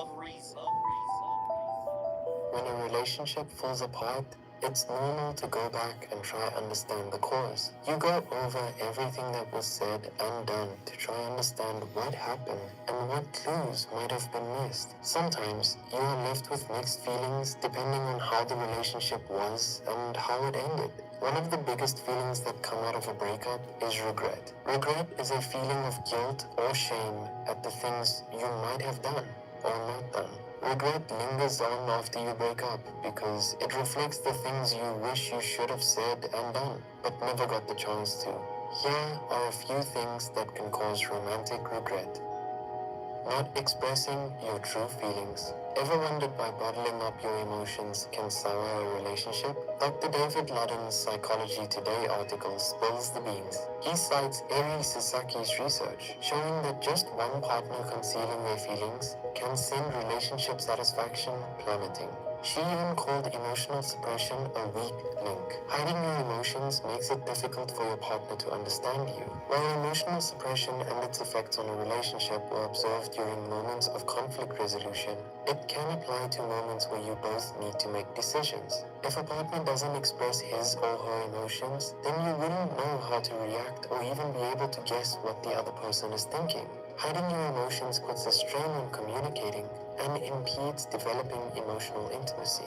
When a relationship falls apart, it's normal to go back and try understand the cause. You go over everything that was said and done to try understand what happened and what clues might have been missed. Sometimes you are left with mixed feelings depending on how the relationship was and how it ended. One of the biggest feelings that come out of a breakup is regret. Regret is a feeling of guilt or shame at the things you might have done or not done. Regret lingers on after you break up because it reflects the things you wish you should have said and done, but never got the chance to. Here are a few things that can cause romantic regret. Not expressing your true feelings. Ever wondered why bottling up your emotions can sour a relationship? Dr. David Ludden's Psychology Today article spills the beans. He cites Eri Sasaki's research, showing that just one partner concealing their feelings can send relationship satisfaction plummeting. She even called emotional suppression a weak link. Hiding your emotions makes it difficult for your partner to understand you. While emotional suppression and its effects on a relationship were observed during moments of conflict resolution, it can apply to moments where you both need to make decisions. If a partner doesn't express his or her emotions, then you wouldn't know how to react or even be able to guess what the other person is thinking. Hiding your emotions puts a strain on communicating and impedes developing emotional intimacy.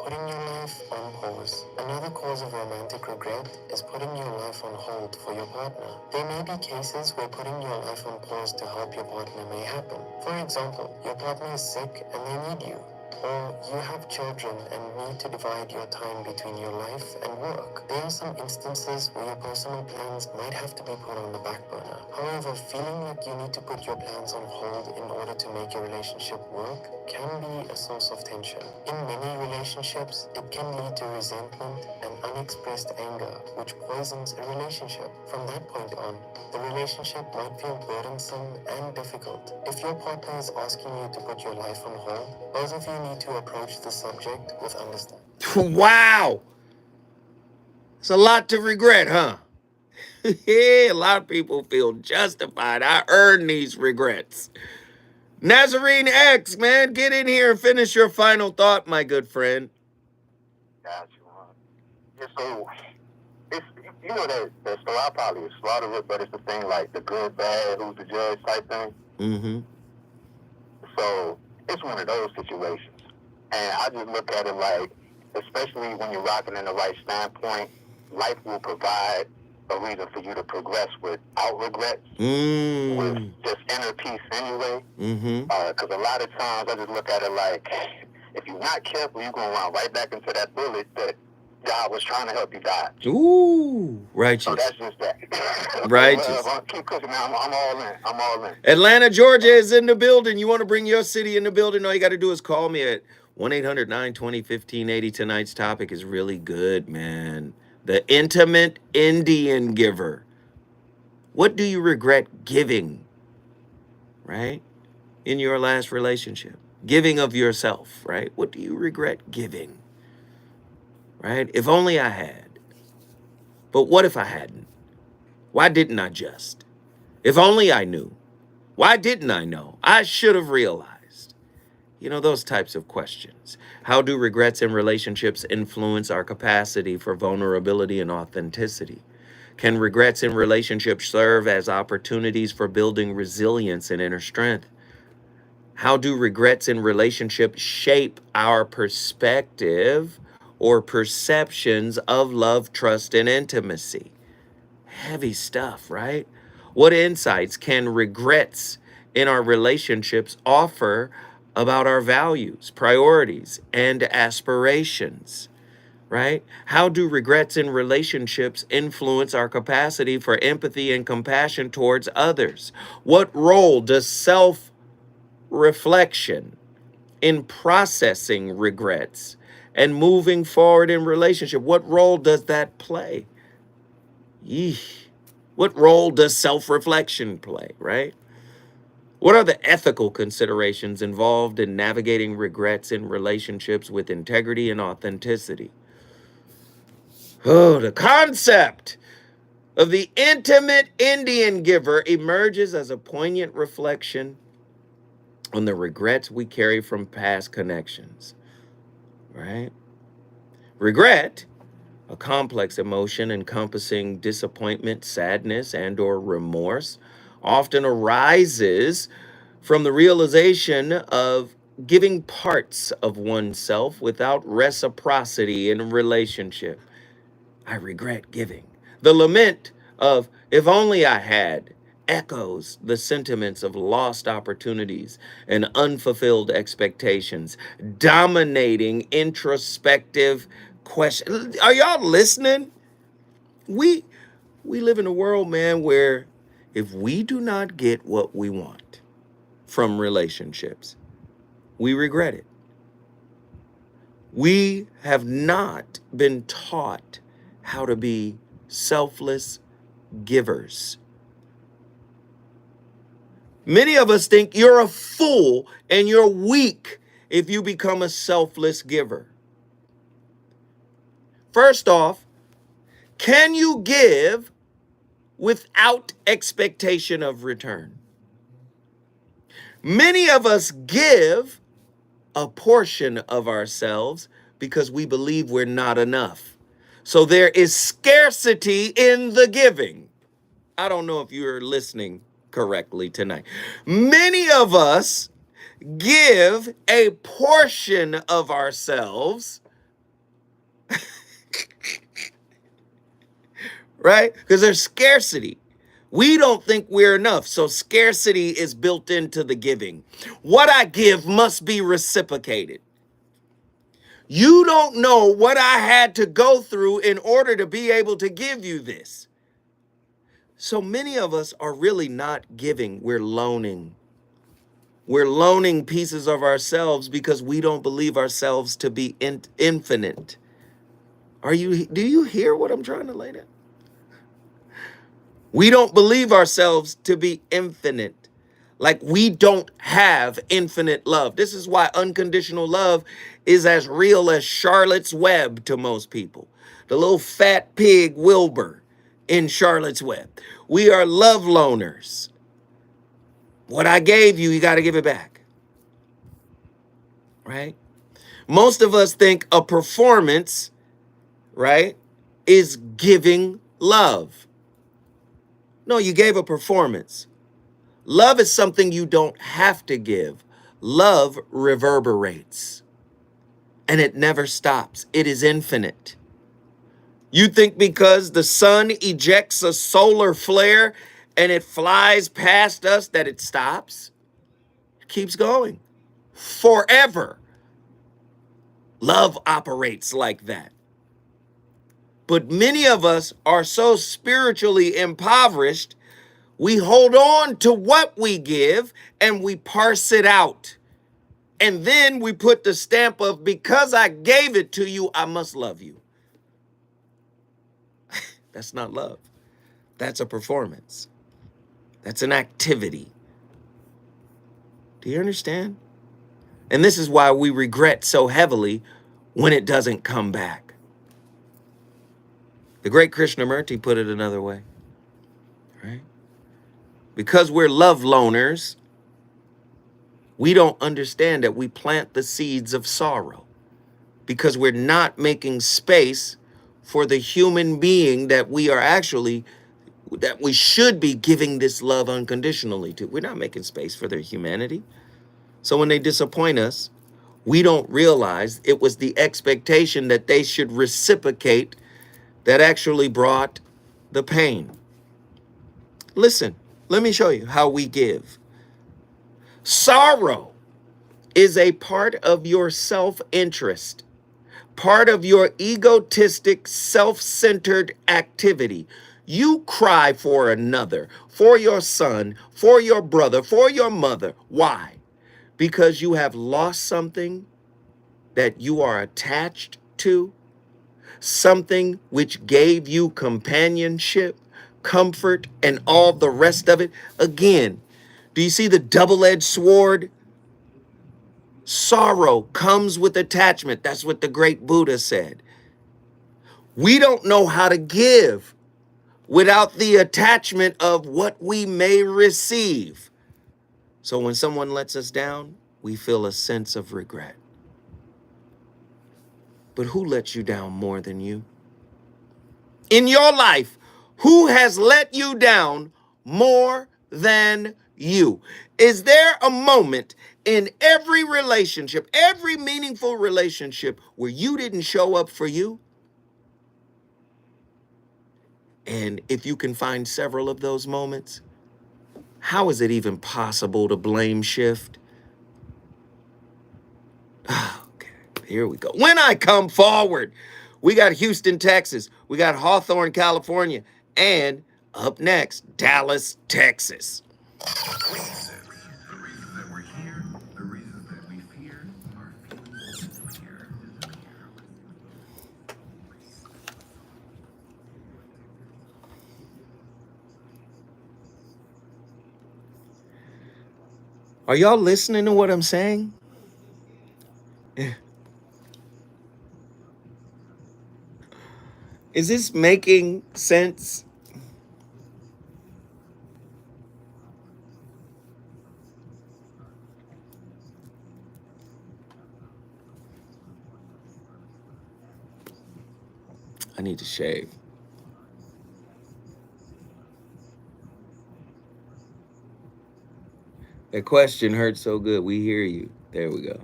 Putting your life on pause. Another cause of romantic regret is putting your life on hold for your partner. There may be cases where putting your life on pause to help your partner may happen. For example, your partner is sick and they need you. Or you have children and need to divide your time between your life and work. There are some instances where your personal plans might have to be put on the back burner. However, feeling like you need to put your plans on hold in order to make your relationship work can be a source of tension. In many relationships, it can lead to resentment and unexpressed anger, which poisons a relationship. From that point on, the relationship might feel burdensome and difficult. If your partner is asking you to put your life on hold, both of you need to approach the subject with understanding. Wow. It's a lot to regret, huh? Yeah, a lot of people feel justified. I earned these regrets. Nazarene X, man, get in here and finish your final thought, my good friend. Gotcha. Yeah, so it's, you know that story, I probably slaughter it, but it's the thing like the good, bad, who's the judge type thing. Mm-hmm. So it's one of those situations. And I just look at it like, especially when you're rocking in the right standpoint, life will provide a reason for you to progress without regrets, with just inner peace anyway. Because a lot of times I just look at it like, if you're not careful, you're going to run right back into that bullet that God was trying to help you dodge. Ooh, righteous. So that's just that. Righteous. Keep cooking, man. I'm all in. I'm all in. Atlanta, Georgia is in the building. You want to bring your city in the building? All you got to do is call me at 1-800-920-1580. Tonight's topic is really good, man. The intimate Indian giver. What do you regret giving, right, in your last relationship? Giving of yourself, right? What do you regret giving, right? If only I had. But what if I hadn't? Why didn't I just? If only I knew. Why didn't I know? I should have realized. You know, those types of questions. How do regrets in relationships influence our capacity for vulnerability and authenticity? Can regrets in relationships serve as opportunities for building resilience and inner strength? How do regrets in relationships shape our perspective or perceptions of love, trust, and intimacy? Heavy stuff, right? What insights can regrets in our relationships offer about our values, priorities, and aspirations? Right? How do regrets in relationships influence our capacity for empathy and compassion towards others? What role does self-reflection in processing regrets and moving forward in relationship? What role does that play? Yeesh. What role does self-reflection play, right? What are the ethical considerations involved in navigating regrets in relationships with integrity and authenticity? Oh, the concept of the intimate Indian giver emerges as a poignant reflection on the regrets we carry from past connections, right? Regret, a complex emotion encompassing disappointment, sadness, and or remorse, often arises from the realization of giving parts of oneself without reciprocity in a relationship. I regret giving. The lament of, if only I had, echoes the sentiments of lost opportunities and unfulfilled expectations, dominating introspective questions. Are y'all listening? We live in a world, man, where if we do not get what we want from relationships, we regret it. We have not been taught how to be selfless givers. Many of us think you're a fool and you're weak if you become a selfless giver. First off, can you give without expectation of return? Many of us give a portion of ourselves because we believe we're not enough. So there is scarcity in the giving. I don't know if you're listening correctly tonight. Many of us give a portion of ourselves, right? Because there's scarcity. We don't think we're enough. So scarcity is built into the giving. What I give must be reciprocated. You don't know what I had to go through in order to be able to give you this. So many of us are really not giving, we're loaning. We're loaning pieces of ourselves because we don't believe ourselves to be infinite. Do you hear what I'm trying to lay down? We don't believe ourselves to be infinite. Like we don't have infinite love. This is why unconditional love is as real as Charlotte's Web to most people. The little fat pig Wilbur in Charlotte's Web. We are love loners. What I gave you, you got to give it back. Right? Most of us think a performance, right, is giving love. No, you gave a performance. Love is something you don't have to give. Love reverberates. And it never stops. It is infinite. You think because the sun ejects a solar flare and it flies past us that it stops? It keeps going. Forever. Love operates like that. But many of us are so spiritually impoverished, we hold on to what we give and we parse it out. And then we put the stamp of, because I gave it to you, I must love you. That's not love. That's a performance. That's an activity. Do you understand? And this is why we regret so heavily when it doesn't come back. The great Krishnamurti put it another way, right? Because we're love loners, we don't understand that we plant the seeds of sorrow because we're not making space for the human being that we should be giving this love unconditionally to. We're not making space for their humanity. So when they disappoint us, we don't realize it was the expectation that they should reciprocate that actually brought the pain. Listen, Let me show you how we give. Sorrow is a part of your self-interest, part of your egotistic, self-centered activity. You cry for another, for your son, for your brother, for your mother. Why? Because you have lost something that you are attached to, something which gave you companionship, comfort, and all the rest of it. Again, do you see the double-edged sword? Sorrow comes with attachment. That's what the great Buddha said. We don't know how to give without the attachment of what we may receive. So when someone lets us down, we feel a sense of regret. But who lets you down more than you? In your life, who has let you down more than you? Is there a moment in every relationship, every meaningful relationship, where you didn't show up for you? And if you can find several of those moments, how is it even possible to blame shift? Okay, here we go. When I come forward, we got Houston, Texas. We got Hawthorne, California. And up next, Dallas, Texas. Are y'all listening to what I'm saying? Is this making sense? I need to shave. That question hurt so good. We hear you. There we go.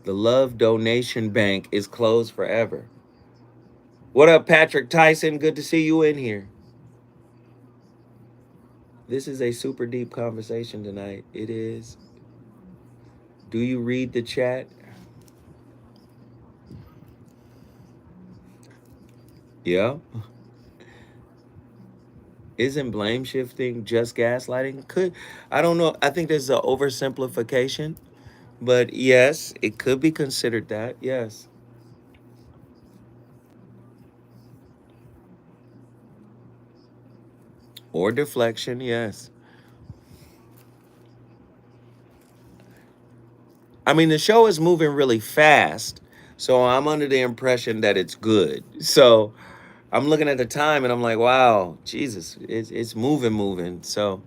The Love Donation Bank is closed forever. What up, Patrick Tyson? Good to see you in here. This is a super deep conversation tonight. It is. Do you read the chat? Yeah. Isn't blame shifting just gaslighting? I don't know. I think there's an oversimplification, but yes, it could be considered that. Yes. Or deflection. Yes. I mean, the show is moving really fast, so I'm under the impression that it's good. So I'm looking at the time and I'm like, wow, Jesus, it's moving. So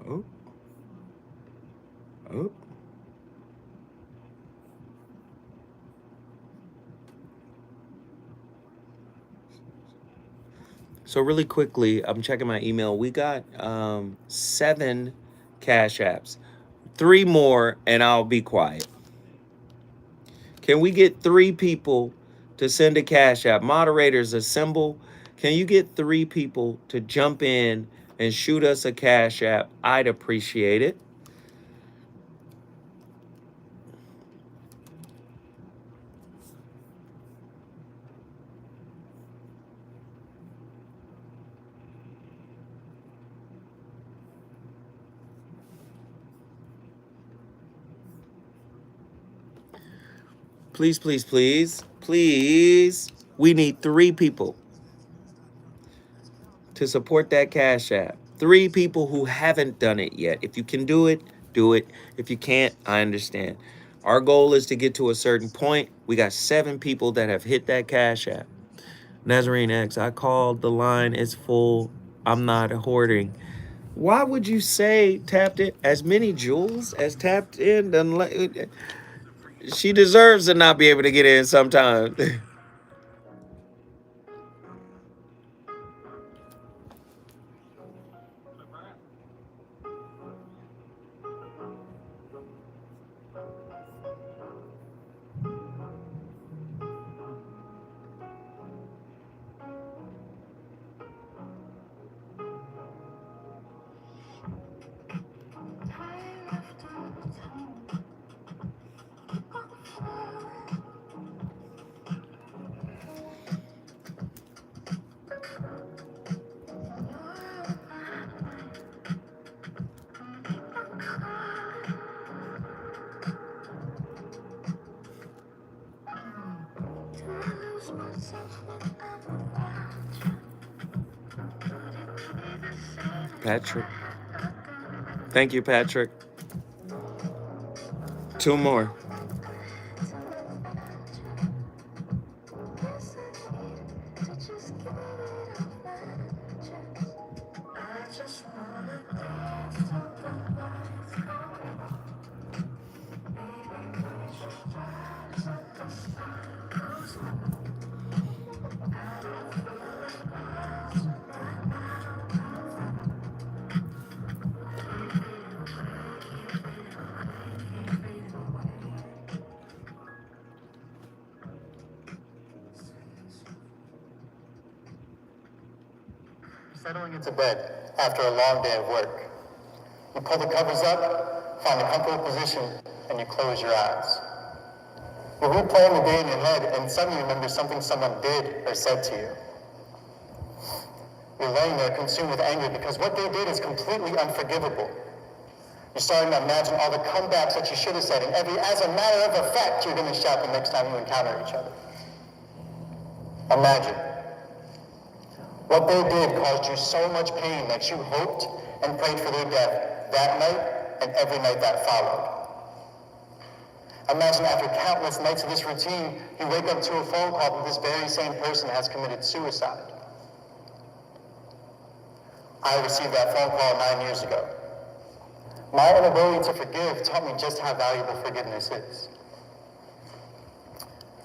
oh, oh. So really quickly, I'm checking my email. We got 7 Cash Apps. 3 more and I'll be quiet. Can we get 3 people to send a Cash App? Moderators, assemble. Can you get 3 people to jump in and shoot us a Cash App? I'd appreciate it. Please, please, please, please. We need 3 people to support that Cash App. 3 people who haven't done it yet. If you can do it, do it. If you can't, I understand. Our goal is to get to a certain point. We got 7 people that have hit that Cash App. Nazarene X, I called the line. It's full. I'm not hoarding. Why would you say tapped in as many jewels as tapped in? She deserves to not be able to get in sometimes. Patrick. Thank you, Patrick. 2 more. Settling into bed after a long day of work. You pull the covers up, find a comfortable position, and you close your eyes. You're replaying the day in your head and suddenly remember something someone did or said to you. You're laying there consumed with anger because what they did is completely unforgivable. You're starting to imagine all the comebacks that you should have said, and as a matter of fact, you're going to shout the next time you encounter each other. Imagine. What they did caused you so much pain that you hoped and prayed for their death that night and every night that followed. Imagine after countless nights of this routine, you wake up to a phone call that this very same person has committed suicide. I received that phone call 9 years ago. My inability to forgive taught me just how valuable forgiveness is.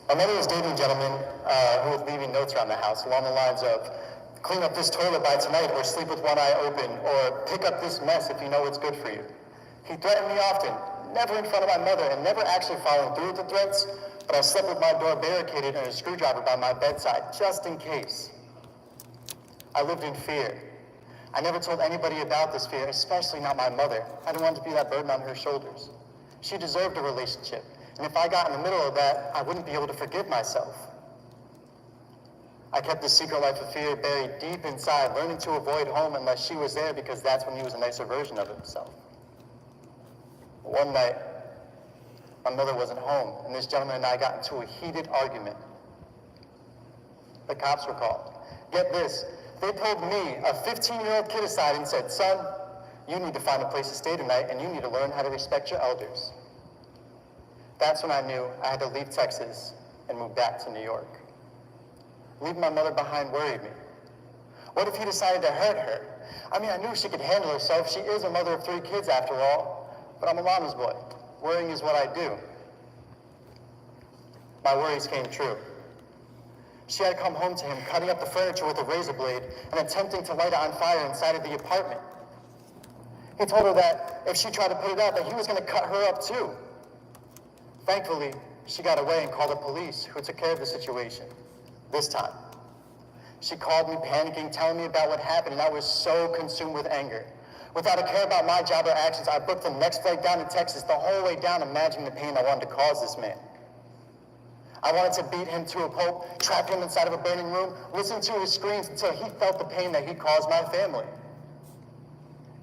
My mother was dating a gentleman who was leaving notes around the house along the lines of, clean up this toilet by tonight or sleep with one eye open or pick up this mess if you know what's good for you. He threatened me often, never in front of my mother and never actually following through with the threats, but I slept with my door barricaded and a screwdriver by my bedside just in case. I lived in fear. I never told anybody about this fear, especially not my mother. I didn't want to be that burden on her shoulders. She deserved a relationship, and if I got in the middle of that, I wouldn't be able to forgive myself. I kept this secret life of fear buried deep inside, learning to avoid home unless she was there because that's when he was a nicer version of himself. One night, my mother wasn't home, and this gentleman and I got into a heated argument. The cops were called. Get this, they pulled me, a 15-year-old kid, aside and said, son, you need to find a place to stay tonight and you need to learn how to respect your elders. That's when I knew I had to leave Texas and move back to New York. Leaving my mother behind worried me. What if he decided to hurt her? I mean, I knew she could handle herself. She is a mother of 3 kids after all, but I'm a mama's boy. Worrying is what I do. My worries came true. She had come home to him, cutting up the furniture with a razor blade and attempting to light it on fire inside of the apartment. He told her that if she tried to put it out, that he was going to cut her up too. Thankfully, she got away and called the police, who took care of the situation. This time. She called me panicking, telling me about what happened, and I was so consumed with anger. Without a care about my job or actions, I booked the next flight down to Texas, the whole way down, imagining the pain I wanted to cause this man. I wanted to beat him to a pulp, trap him inside of a burning room, listen to his screams until he felt the pain that he caused my family.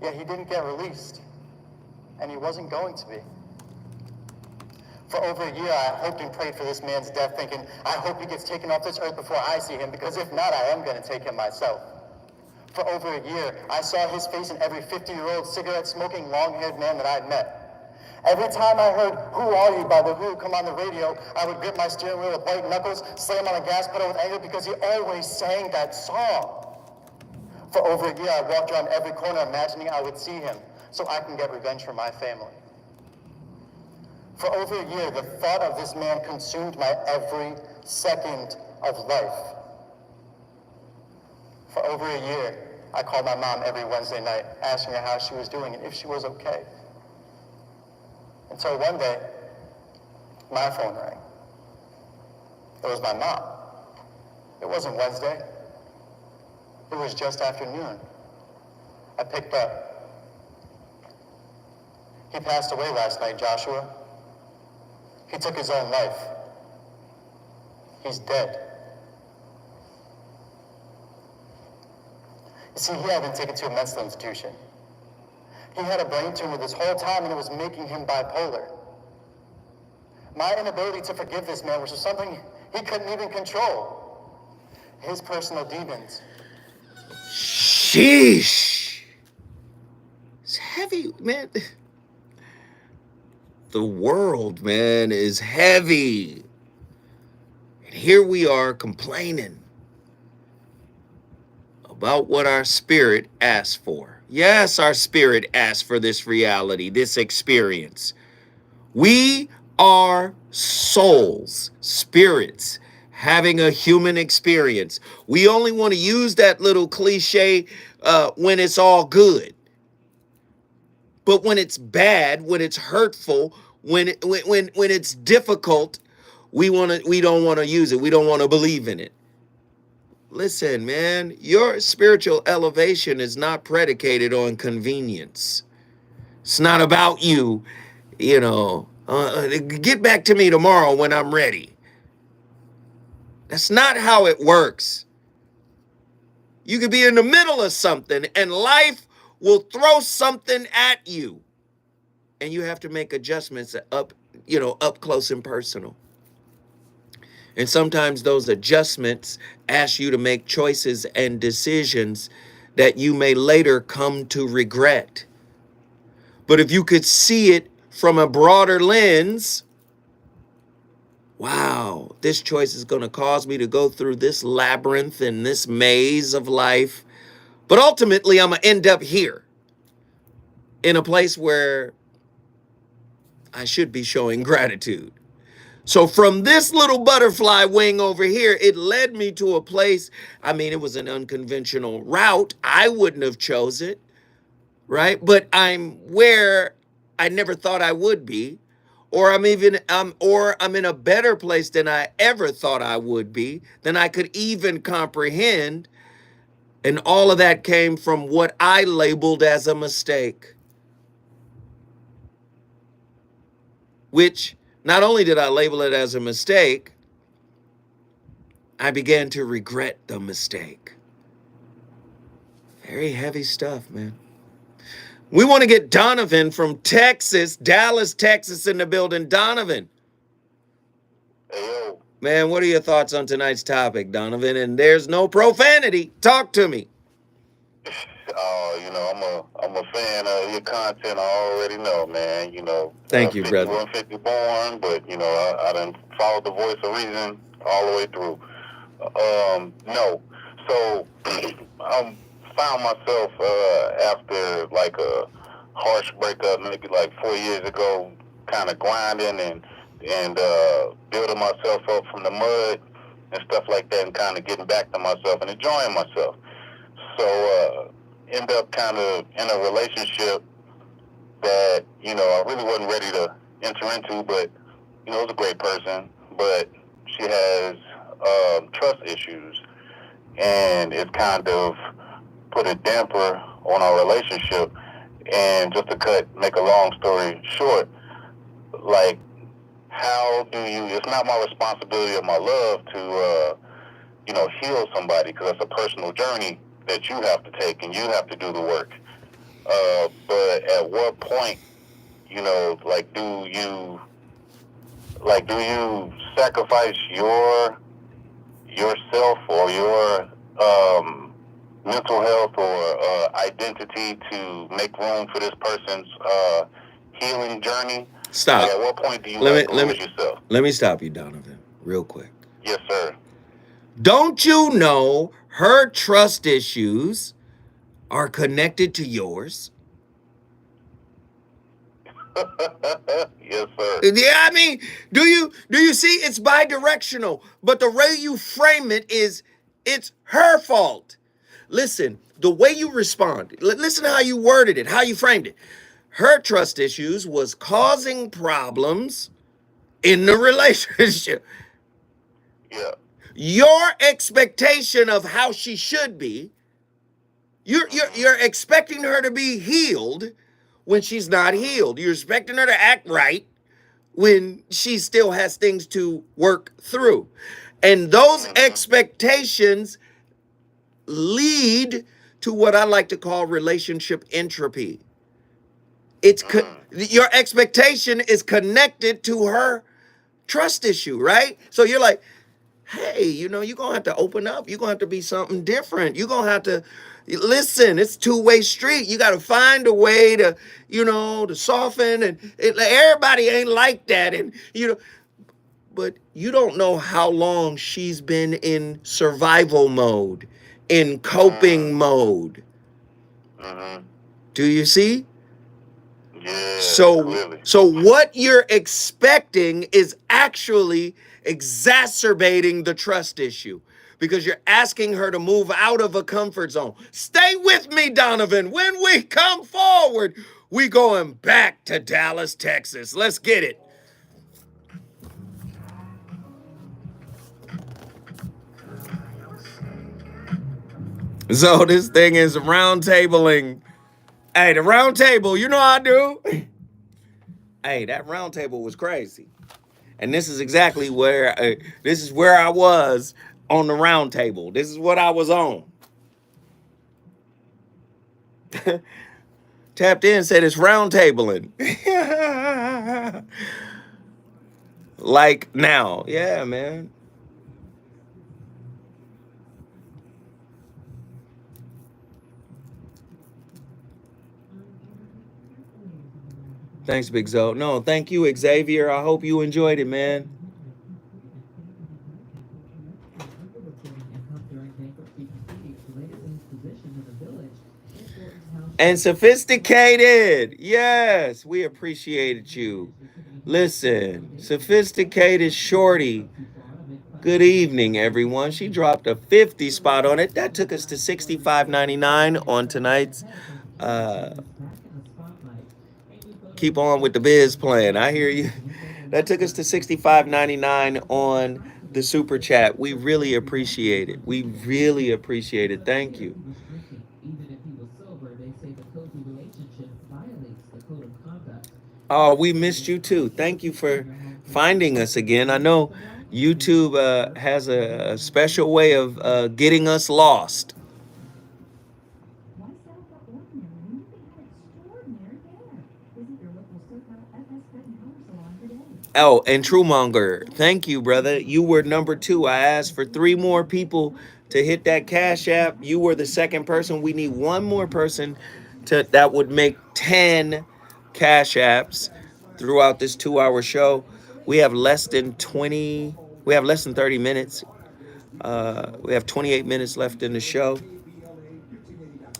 Yet he didn't get released, and he wasn't going to be. For over a year, I hoped and prayed for this man's death, thinking, I hope he gets taken off this earth before I see him, because if not, I am going to take him myself. For over a year, I saw his face in every 50-year-old cigarette-smoking, long-haired man that I'd met. Every time I heard, "Who Are You" by The Who come on the radio, I would grip my steering wheel with white knuckles, slam on the gas pedal with anger, because he always sang that song. For over a year, I walked around every corner imagining I would see him so I can get revenge for my family. For over a year, the thought of this man consumed my every second of life. For over a year, I called my mom every Wednesday night, asking her how she was doing and if she was okay. Until one day, my phone rang. It was my mom. It wasn't Wednesday. It was just afternoon. I picked up. He passed away last night, Joshua. He took his own life. He's dead. You see, he had been taken to a mental institution. He had a brain tumor this whole time, and it was making him bipolar. My inability to forgive this man was just something he couldn't even control. His personal demons. Sheesh. It's heavy, man. The world, man, is heavy. And here we are complaining about what our spirit asked for. Yes, our spirit asked for this reality, this experience. We are souls, spirits, having a human experience. We only want to use that little cliche when it's all good. But when it's bad, when it's hurtful, when it's difficult, we don't want to use it. We don't want to believe in it. Listen, man, your spiritual elevation is not predicated on convenience. It's not about you, get back to me tomorrow when I'm ready. That's not how it works. You could be in the middle of something and life will throw something at you. And you have to make adjustments up close and personal. And sometimes those adjustments ask you to make choices and decisions that you may later come to regret. But if you could see it from a broader lens, wow, this choice is going to cause me to go through this labyrinth and this maze of life. But ultimately, I'm going to end up here in a place where I should be showing gratitude. So from this little butterfly wing over here, it led me to a place. I mean, it was an unconventional route. I wouldn't have chose it, right? But I'm where I never thought I would be, or I'm in a better place than I ever thought I would be, than I could even comprehend. And all of that came from what I labeled as a mistake, which not only did I label it as a mistake, I began to regret the mistake. Very heavy stuff, man. We want to get Donovan from Texas, Dallas, Texas in the building. Donovan. Hey, yo. Man, what are your thoughts on tonight's topic, Donovan? And there's no profanity. Talk to me. I'm a fan of your content. I already know, man. Thank you, brother. 5150 born, but I done followed the voice of reason all the way through. No. So I found myself after like a harsh breakup, maybe like 4 years ago, kind of grinding and building myself up from the mud and stuff like that, and kind of getting back to myself and enjoying myself. So end up kind of in a relationship that I really wasn't ready to enter into, but it was a great person, but she has trust issues, and it's kind of put a damper on our relationship. And just to make a long story short, like, how do you, it's not my responsibility or my love to heal somebody, because it's a personal journey that you have to take and you have to do the work. But at what point, do you sacrifice yourself or your mental health or identity to make room for this person's healing journey? Stop. Like, at what point do you lose yourself? Let me stop you, Donovan, real quick. Yes, sir. Don't you know her trust issues are connected to yours. Yes, sir. Yeah, I mean, do you see it's bi-directional, but the way you frame it is it's her fault. Listen, the way you respond, listen to how you worded it, how you framed it. Her trust issues was causing problems in the relationship. Yeah. Your expectation of how she should be, you're expecting her to be healed when she's not healed. You're expecting her to act right when she still has things to work through. And those expectations lead to what I like to call relationship entropy. Your expectation is connected to her trust issue, right? So you're like, hey, you're going to have to open up. You're going to have to be something different. You're going to have to listen. It's two-way street. You got to find a way to, to soften. And everybody ain't like that. And, but you don't know how long she's been in survival mode, in coping mode. Do you see? Yeah. So what you're expecting is actually exacerbating the trust issue because you're asking her to move out of a comfort zone. Stay with me, Donovan. When we come forward, we going back to Dallas, Texas. Let's get it. So this thing is roundtabling. Hey, the round table, you know how I do? Hey, that round table was crazy. And this is exactly where I was on the round table. This is what I was on. Tapped in, said it's round tabling. Like now. Yeah, man. Thanks, Big Zo. No, thank you, Xavier. I hope you enjoyed it, man. And sophisticated. Yes, we appreciated you. Listen, sophisticated shorty. Good evening, everyone. She dropped a 50 spot on it. That took us to $65.99 on tonight's Keep On With The Biz plan. I hear you. That took us to $65.99 on the super chat. We really appreciate it. We really appreciate it. Thank you. Oh, we missed you too. Thank you for finding us again. I know YouTube has a special way of getting us lost. Oh, and Truemonger, thank you, brother. You were number 2. I asked for 3 more people to hit that Cash App. You were the second person. We need 1 more person that would make 10 Cash Apps throughout this 2-hour show. We have less than 30 minutes. We have 28 minutes left in the show.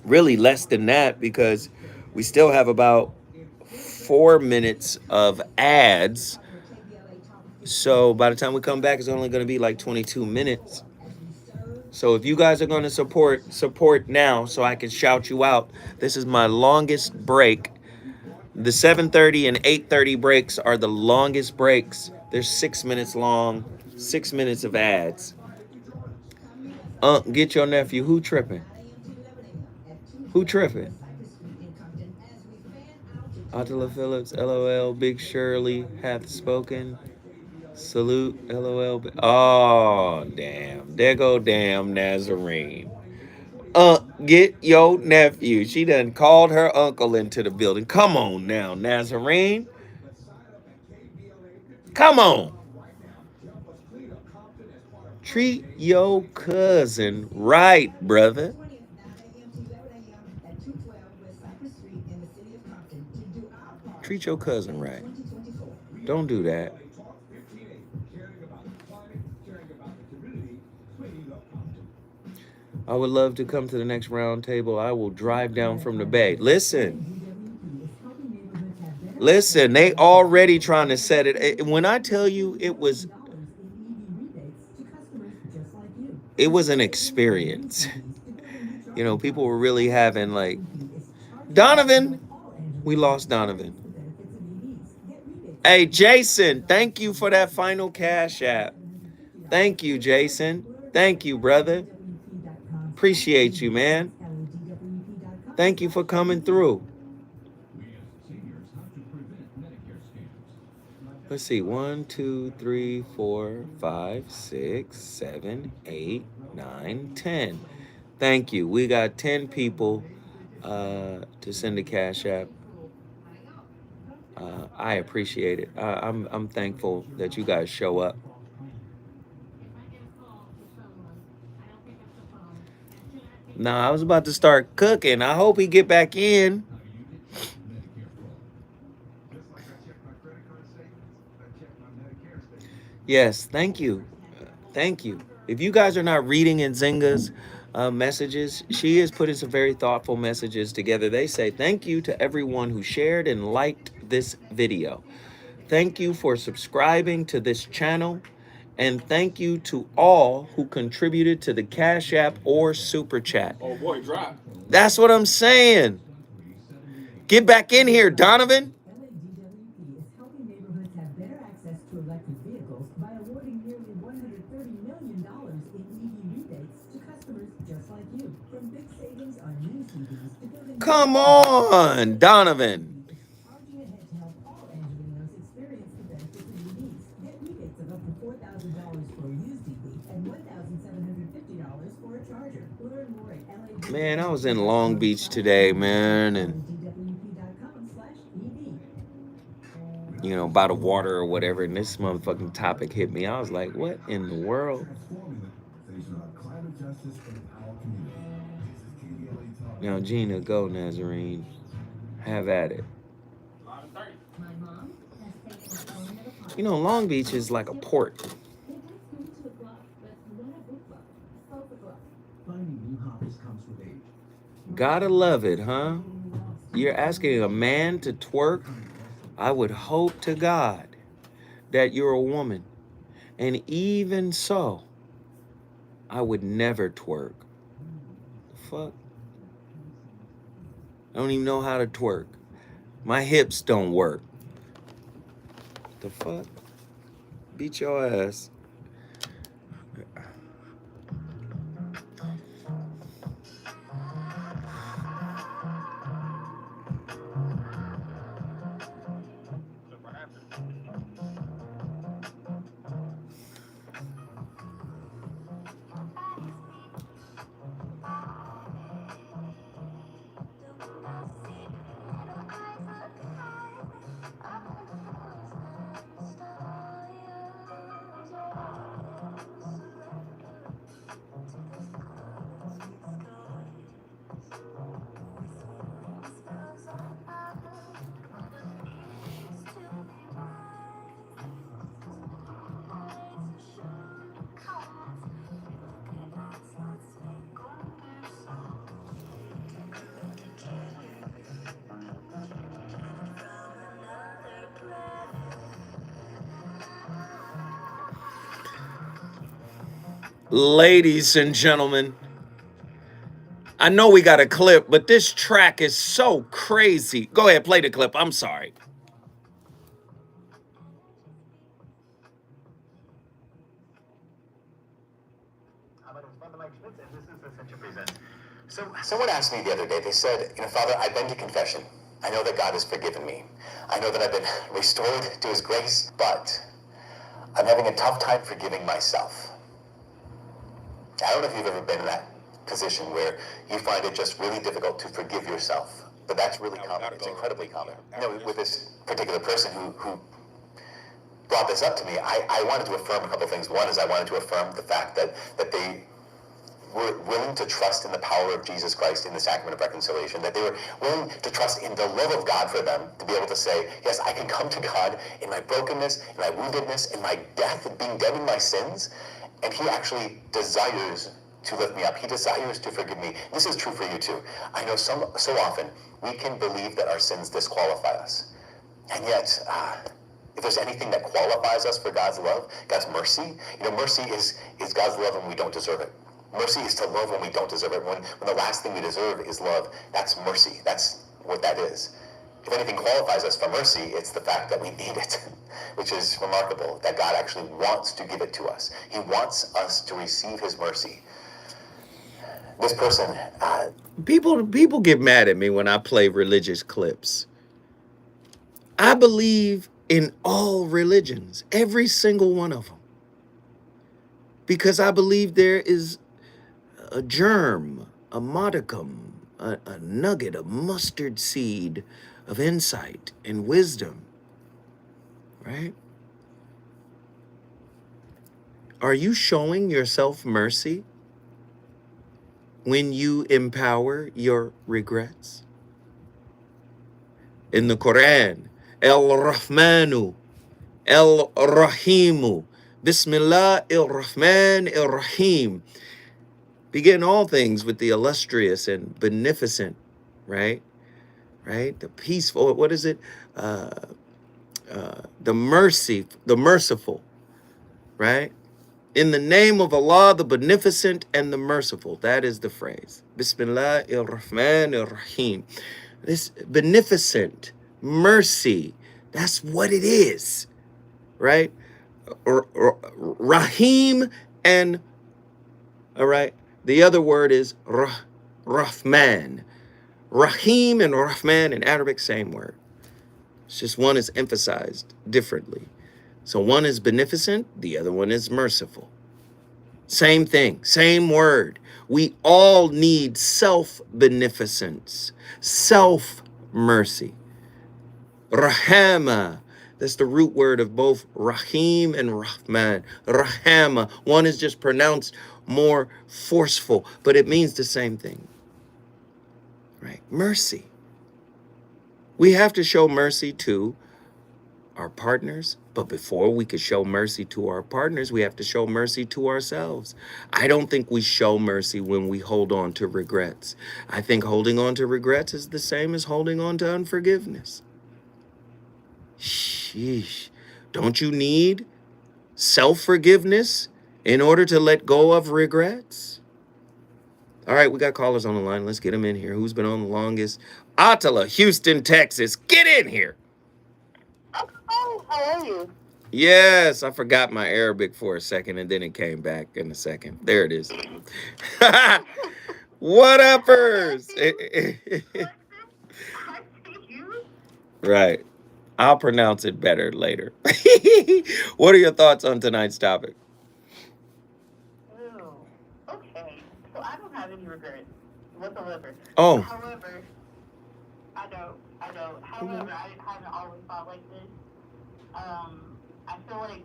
Really less than that because we still have about 4 minutes of ads. So by the time we come back, it's only going to be like 22 minutes. So if you guys are going to support now so I can shout you out. This is my longest break. The 7:30 and 8:30 breaks are the longest breaks. They're 6 minutes long, 6 minutes of ads. Get your nephew. Who tripping? Who tripping? Attila Phillips, LOL. Big Shirley hath spoken. Salute, LOL. Oh, damn. There go damn Nazarene. Get your nephew. She done called her uncle into the building. Come on now, Nazarene. Come on. Treat your cousin right, brother. Treat your cousin right. Don't do that. I would love to come to the next round table. I will drive down from the Bay. Listen, they already trying to set it. When I tell you it was an experience. You know, people were really having like, Donovan, we lost Donovan. Hey, Jason, thank you for that final Cash App. Thank you, Jason. Thank you, brother. Appreciate you, man. Thank you for coming through. Let's see, 1, 2, 3, 4, 5, 6, 7, 8, 9, 10. Thank you. We got 10 people to send a Cash App. I appreciate it. I'm thankful that you guys show up. Nah, I was about to start cooking. I hope he get back in. Yes, thank you. Thank you. If you guys are not reading Nzinga's messages, she is putting some very thoughtful messages together. They say, thank you to everyone who shared and liked this video. Thank you for subscribing to this channel. And thank you to all who contributed to the Cash App or Super Chat. Oh boy, drop. That's what I'm saying. Get back in here, Donovan. Come on, Donovan. Man, I was in Long Beach today, man, and you know, by the water or whatever, and this motherfucking topic hit me. I was like, what in the world? Now, Gina, go, Nazarene. Have at it. You know, Long Beach is like a port. Gotta love it, huh? You're asking a man to twerk? I would hope to God that you're a woman. And even so, I would never twerk. Fuck. I don't even know how to twerk. My hips don't work. The fuck? Beat your ass. Ladies and gentlemen, I know we got a clip, but this track is so crazy. Go ahead, play the clip. I'm sorry. So someone asked me the other day, they said, you know, Father, I've been to confession. I know that God has forgiven me. I know that I've been restored to his grace, but I'm having a tough time forgiving myself. I don't know if you've ever been in that position where you find it just really difficult to forgive yourself, but that's really common. It's incredibly common. You know, with this particular person who brought this up to me, I wanted to affirm a couple of things. One is I wanted to affirm the fact that they were willing to trust in the power of Jesus Christ in the sacrament of reconciliation, that they were willing to trust in the love of God for them, to be able to say, yes, I can come to God in my brokenness, in my woundedness, in my death, and being dead in my sins, and he actually desires to lift me up. He desires to forgive me. This is true for you too. I know so often we can believe that our sins disqualify us. And yet, if there's anything that qualifies us for God's love, God's mercy, mercy is God's love when we don't deserve it. Mercy is to love when we don't deserve it. When the last thing we deserve is love, that's mercy. That's what that is. If anything qualifies us for mercy, it's the fact that we need it, which is remarkable, that God actually wants to give it to us. He wants us to receive his mercy. This person... People get mad at me when I play religious clips. I believe in all religions, every single one of them, because I believe there is a germ, a modicum, a nugget, a mustard seed of insight and wisdom, right? Are you showing yourself mercy when you empower your regrets? In the Quran, El-Rahmanu, El-Rahimu, Bismillah ir-Rahman ir-Rahim. Begin all things with the illustrious and beneficent, right? Right? The peaceful, what is it? The merciful, right? In the name of Allah, the beneficent and the merciful. That is the phrase. Bismillah ir-Rahman ir-Rahim. This beneficent mercy, that's what it is, right? Rahim and, all right, the other word is Rahman. Rahim and Rahman in Arabic, same word. It's just one is emphasized differently. So one is beneficent, the other one is merciful. Same thing, same word. We all need self-beneficence, self-mercy. Rahama, that's the root word of both Rahim and Rahman. Rahama, one is just pronounced more forceful, but it means the same thing, right? Mercy. We have to show mercy to our partners, but before we could show mercy to our partners, we have to show mercy to ourselves. I don't think we show mercy when we hold on to regrets. I think holding on to regrets is the same as holding on to unforgiveness. Sheesh. Don't you need self-forgiveness in order to let go of regrets? All right, we got callers on the line. Let's get them in here. Who's been on the longest? Attila, Houston, Texas. Get in here. Oh, how are you? Yes, I forgot my Arabic for a second, and then it came back in a second. There it is. What uppers? Right. I'll pronounce it better later. What are your thoughts on tonight's topic? Oh, okay. So I don't have any regrets whatsoever. Oh. However, I don't. However, I haven't always thought like this. I feel like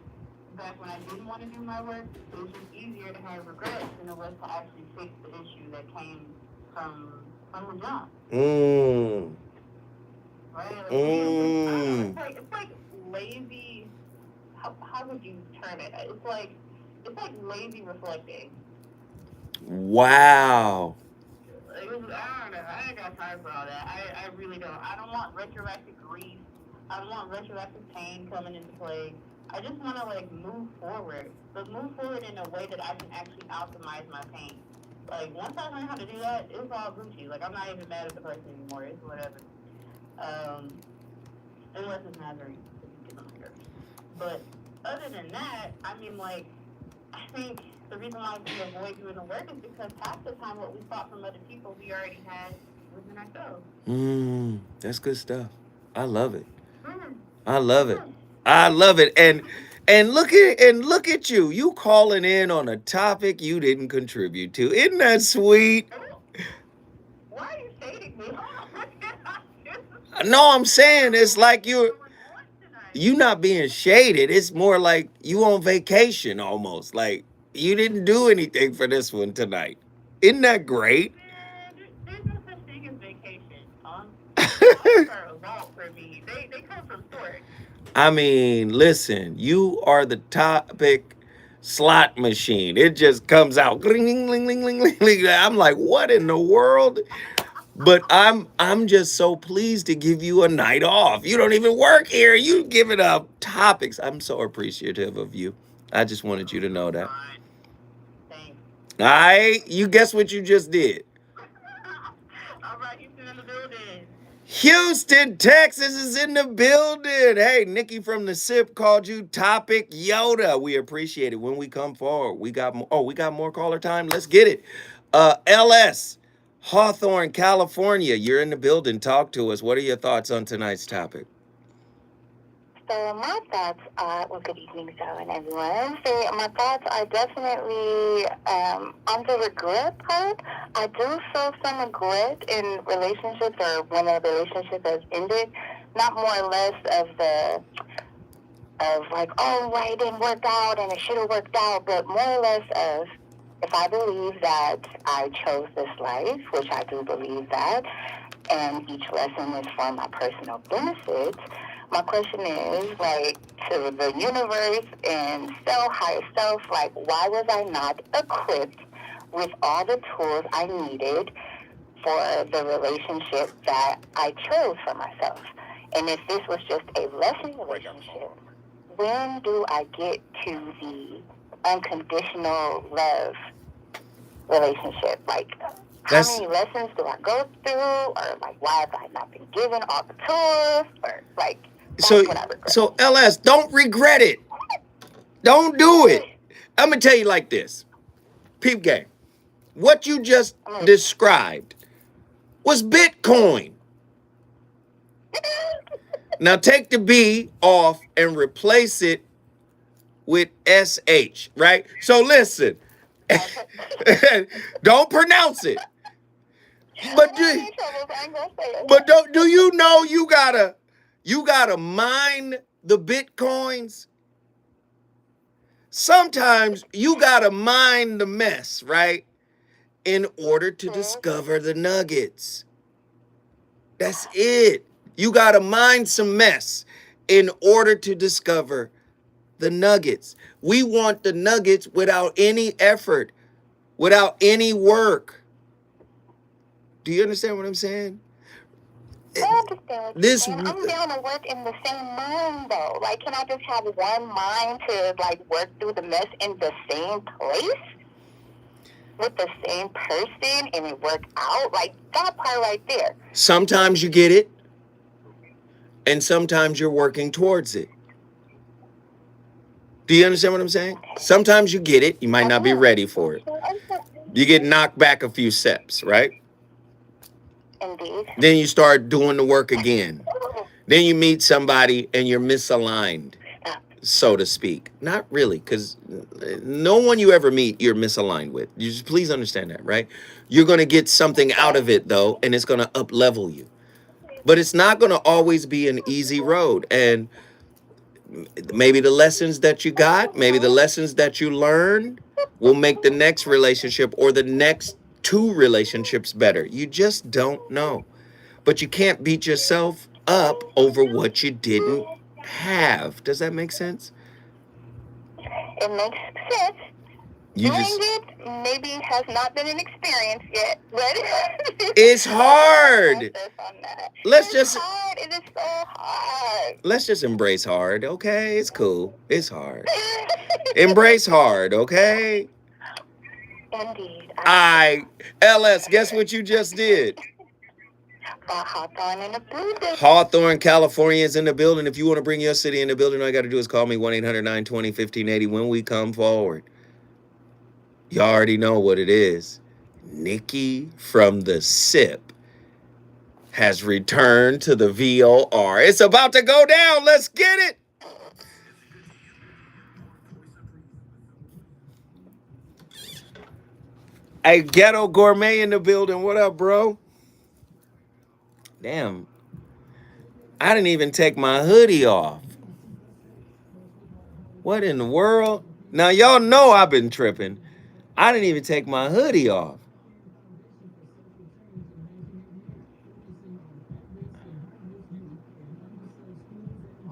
back when I didn't want to do my work, it was just easier to have regrets than it was to actually fix the issue that came from the jump. Right? Like, it's like lazy. How would you term it? It's like lazy reflecting. Wow. I don't know. I ain't got time for all that. I really don't. I don't want retroactive grief. I don't want retroactive pain coming into play. I just want to move forward, but move forward in a way that I can actually optimize my pain. Like once I learn how to do that, it's all Gucci. Like I'm not even mad at the person anymore. It's whatever. Unless it's Nazarene, but other than that, I mean, I think the reason why we avoid doing the work is because half the time what we thought from other people we already had within ourselves. That's good stuff. I love it. I love it. I love it. And look at you. You calling in on a topic you didn't contribute to. Isn't that sweet? Why are you shading me? No, I'm saying it's like you not being shaded. It's more like you on vacation almost. Like you didn't do anything for this one tonight. Isn't that great? There's no such thing as vacation. Are a vault for me. They come from sport. I mean, listen, you are the topic slot machine. It just comes out. Gling, ling, ling, ling, ling, ling, ling. I'm like, what in the world? But I'm just so pleased to give you a night off. You don't even work here. You giving up topics. I'm so appreciative of you. I just wanted you to know that. All right, you guess what you just did? All right, Houston in the building. Houston, Texas is in the building. Hey, Nikki from the SIP called you Topic Yoda. We appreciate it. When we come forward, we got more caller time. Let's get it. LS, Hawthorne, California. You're in the building. Talk to us. What are your thoughts on tonight's topic? So my thoughts are, well, good evening, Sarah and everyone. So my thoughts are definitely on the regret part. I do feel some regret in relationships or when a relationship has ended. Not more or less of like, oh, well, it didn't work out and it should have worked out, but more or less of if I believe that I chose this life, which I do believe that, and each lesson is for my personal benefit. My question is, like, to the universe and higher self, like, why was I not equipped with all the tools I needed for the relationship that I chose for myself? And if this was just a lesson relationship, when do I get to the unconditional love relationship? Like, how many lessons do I go through? Or, like, why have I not been given all the tools? Or, like, So LS, don't regret it. Don't do it. I'm going to tell you like this. Peep game. What you just described was Bitcoin. Now take the B off and replace it with SH, right? So listen. Don't pronounce it. But do you know you gotta mine the Bitcoins? Sometimes you gotta mine the mess, right? In order to discover the nuggets. That's it. You gotta mine some mess in order to discover the nuggets. We want the nuggets without any effort, without any work. Do you understand what I'm saying? I understand what you're saying. I'm down to work in the same mind, though. Like, can I just have one mind to, like, work through the mess in the same place? With the same person and it work out? Like, that part right there. Sometimes you get it, and sometimes you're working towards it. Do you understand what I'm saying? Sometimes you get it, you might not be ready for it. You get knocked back a few steps, right? Indeed. Then you start doing the work again. Then you meet somebody and you're misaligned, so to speak. Not really, because no one you ever meet you're misaligned with. You just please understand that, right? You're going to get something out of it, though, and it's going to up-level you. But it's not going to always be an easy road. And maybe the lessons that you got, maybe the lessons that you learned will make the next relationship or the next two relationships better. You just don't know. But you can't beat yourself up over what you didn't have. Does that make sense? It makes sense. Doing it maybe has not been an experience yet, but it's hard. It is so hard. Let's just embrace hard, okay? It's cool. It's hard. Embrace hard, okay? Indeed. LS, guess what you just did? Hawthorne in the building. Hawthorne, California is in the building. If you want to bring your city in the building, all you got to do is call me 1-800-920-1580 when we come forward. You already know what it is. Nikki from the SIP has returned to the VOR. It's about to go down. Let's get it. Hey, Ghetto Gourmet in the building. What up, bro? Damn. I didn't even take my hoodie off. What in the world? Now, y'all know I've been tripping. I didn't even take my hoodie off.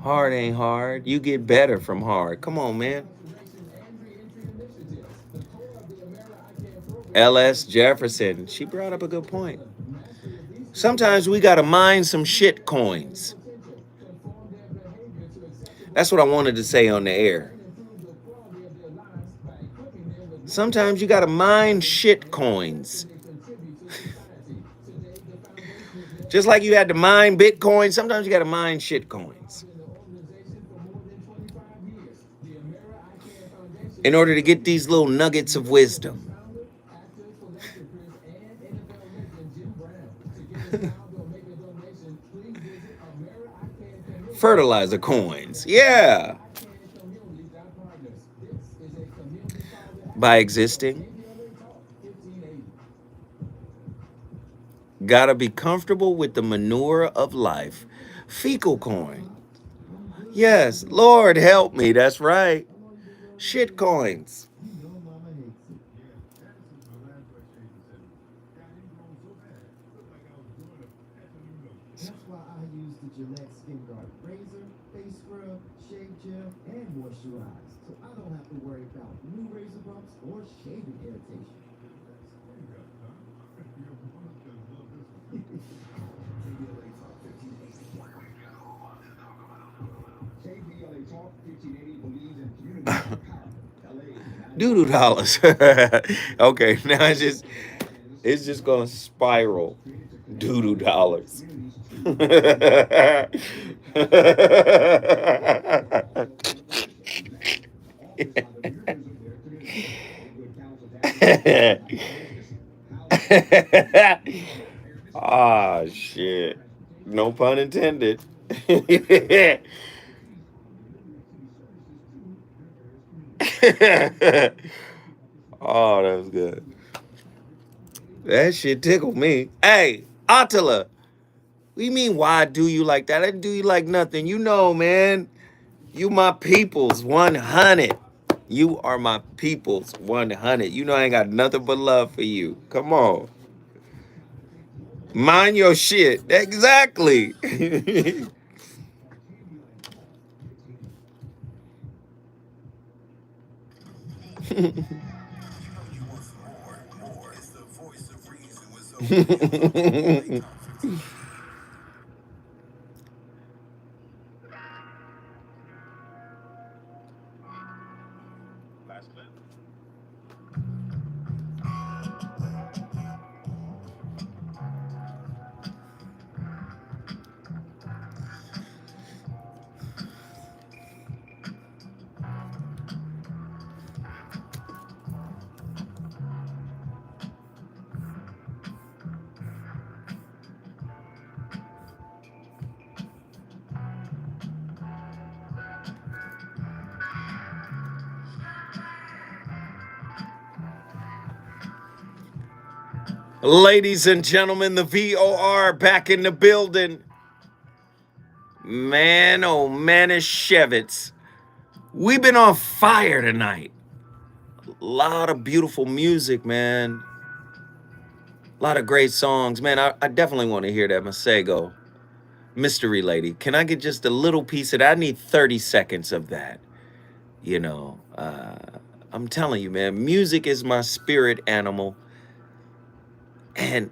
Hard ain't hard. You get better from hard. Come on, man. L.S. Jefferson, she brought up a good point. Sometimes we got to mine some shit coins. That's what I wanted to say on the air. Sometimes you got to mine shit coins. Just like you had to mine Bitcoin, sometimes you got to mine shit coins. In order to get these little nuggets of wisdom. Fertilizer coins. Yeah. By existing. Gotta be comfortable with the manure of life. Fecal coin. Yes, Lord help me. That's right. Shit coins. That's why I use the Gillette Skin Guard razor, face scrub, shave gel, and moisturize, so I don't have to worry about new razor bumps or shaving irritation. Doodoo dollars. Okay, now it's just gonna spiral. Doodoo dollars. Ah, shit. No pun intended. Oh, that was good. That shit tickled me. Hey, Attila, what do you mean, why do you like that? I didn't do you like nothing. You know, man. You my peoples 100. You are my peoples 100. You know I ain't got nothing but love for you. Come on. Mind your shit. Exactly. Ladies and gentlemen, the VOR back in the building. Man, oh Manischewitz. We've been on fire tonight. A lot of beautiful music, man. A lot of great songs. Man, I definitely want to hear that Masego. Mystery Lady. Can I get just a little piece of that? I need 30 seconds of that. You know, I'm telling you, man, music is my spirit animal. And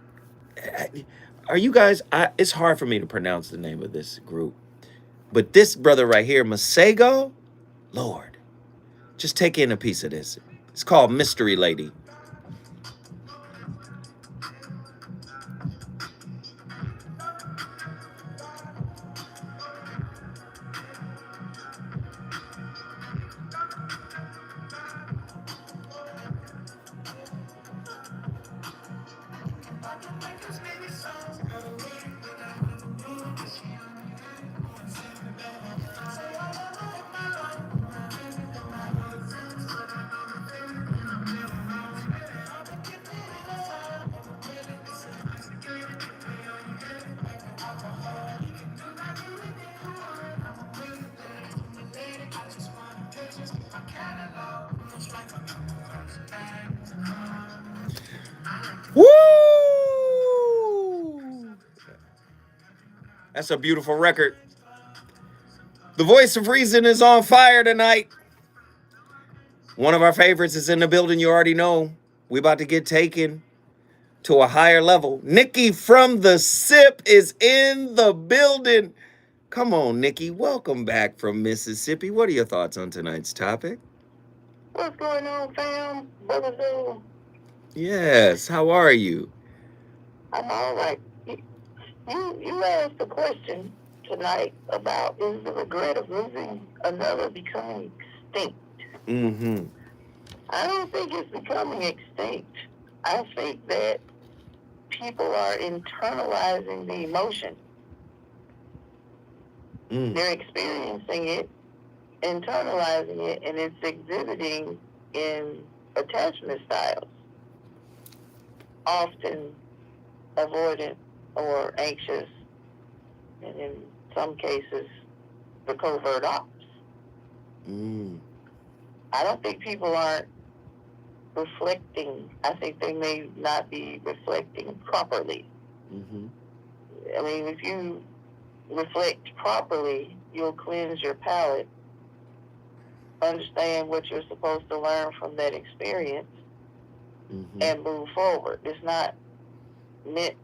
are you guys, it's hard for me to pronounce the name of this group. But this brother right here, Masego, Lord, just take in a piece of this. It's called Mystery Lady. Woo! That's a beautiful record. The Voice of Reason is on fire tonight. One of our favorites is in the building, you already know. We about to get taken to a higher level. Nikki from the SIP is in the building. Come on, Nikki. Welcome back from Mississippi. What are your thoughts on tonight's topic? What's going on, fam? Brother Zoom? Yes. How are you? I'm all right. You asked a question tonight about is the regret of losing another becoming extinct? Mm-hmm. I don't think it's becoming extinct. I think that people are internalizing the emotion. They're experiencing it, internalizing it, and it's exhibiting in attachment styles, often avoidant or anxious, and in some cases, the covert ops. I don't think people aren't reflecting. I think they may not be reflecting properly. I mean, if you reflect properly, you'll cleanse your palate, understand what you're supposed to learn from that experience, and move forward. It's not meant,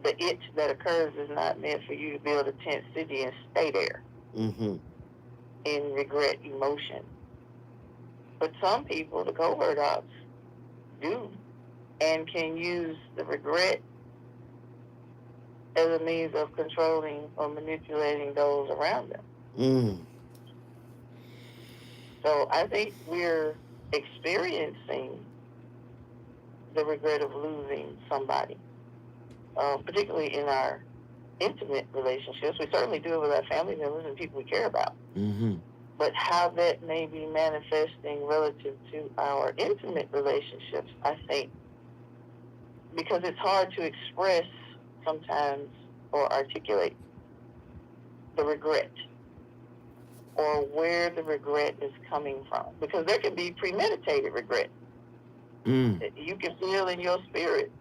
the it that occurs is not meant for you to build a tent city and stay there in regret emotion. But some people, the covert ops, do and can use the regret as a means of controlling or manipulating those around them. So I think we're experiencing the regret of losing somebody, particularly in our intimate relationships. We certainly do it with our family members and people we care about. But how that may be manifesting relative to our intimate relationships, I think, because it's hard to express sometimes or articulate the regret or where the regret is coming from. Because there can be premeditated regret. You can feel in your spirit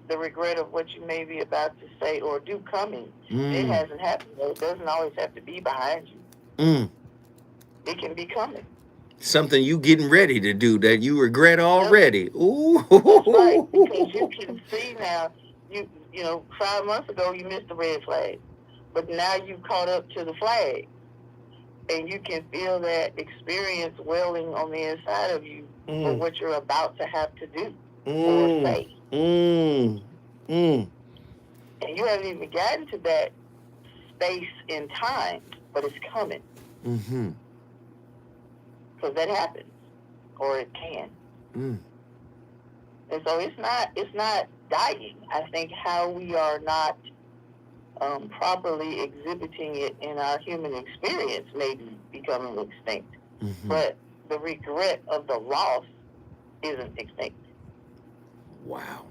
the regret of what you may be about to say or do coming. It hasn't happened, though. It doesn't always have to be behind you. It can be coming. Something you getting ready to do that you regret already. Ooh. That's right, because you can see now, you know, 5 months ago you missed the red flag, but now you've caught up to the flag, and you can feel that experience welling on the inside of you for what you're about to have to do or say. And you haven't even gotten to that space in time, but it's coming. Because that happens, or it can. And so it's not dying. I think how we are not properly exhibiting it in our human experience may be becoming extinct. But the regret of the loss isn't extinct. Wow.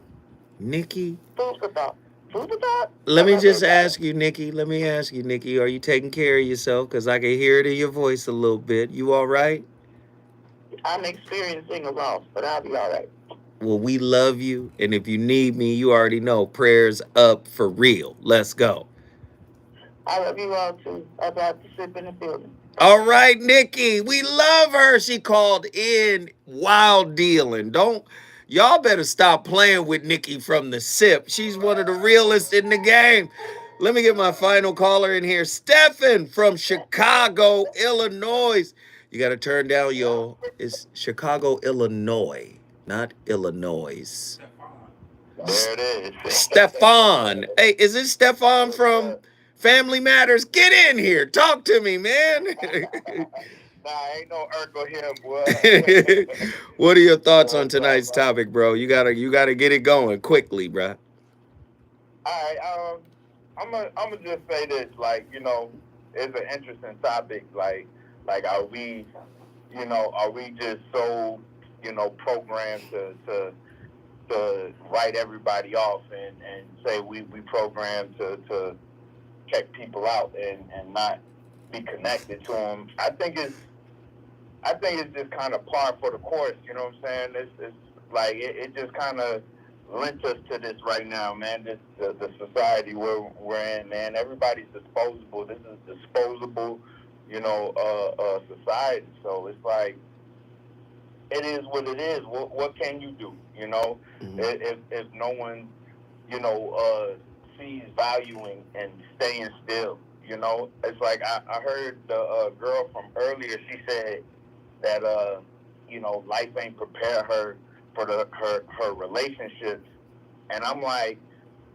Nikki? Food for thought. Food for thought? Let me just ask you, Nikki. Are you taking care of yourself? Because I can hear it in your voice a little bit. You all right? I'm experiencing a loss, but I'll be all right. Well, we love you. And if you need me, you already know. Prayers up for real. Let's go. I love you all, too. I'm about to sip in the building. All right, Nikki. We love her. She called in wild dealing. Y'all better stop playing with Nikki from the SIP. She's one of the realest in the game. Let me get my final caller in here. Stephen from Chicago, Illinois. You got to turn down it's Chicago, Illinois, not Illinois. There it is. Stefan. Hey, is this Stefan from Family Matters? Get in here. Talk to me, man. Nah, ain't no Urkel here, boy. What are your thoughts on tonight's topic, bro? You gotta get it going quickly, bro. All right, I'm gonna just say this, like, you know, it's an interesting topic. Like, are we just so, you know, programmed to write everybody off and say we programmed to check people out and not be connected to them? I think it's just kind of par for the course. You know what I'm saying? It's like it just kind of lent us to this right now, man. This the society we're in, man. Everybody's disposable. This is disposable, you know, society. So it's like it is what it is. What can you do? You know, if no one, you know, sees value in staying still. You know, it's like I heard the girl from earlier. She said that you know, life ain't prepare her for her relationships, and I'm like,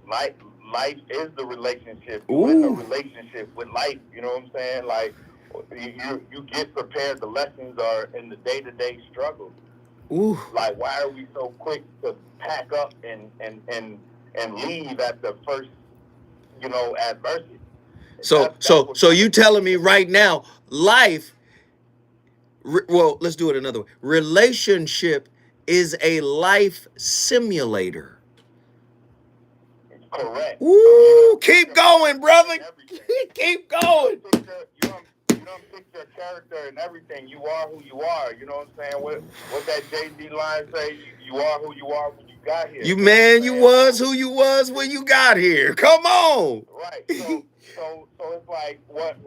life is the relationship. You in a relationship with life. You know what I'm saying? Like you get prepared. The lessons are in the day-to-day struggle. Ooh. Like, why are we so quick to pack up and leave at the first, you know, adversity? So you telling me right now, life, well, let's do it another way. Relationship is a life simulator. Correct. Ooh, keep going, brother. Keep going. You don't pick your character and everything. You are who you are. You know what I'm saying? What that Jay-Z line say? You are who you are when you got here. You man, you was who you was when you got here. Come on. Right. So it's like what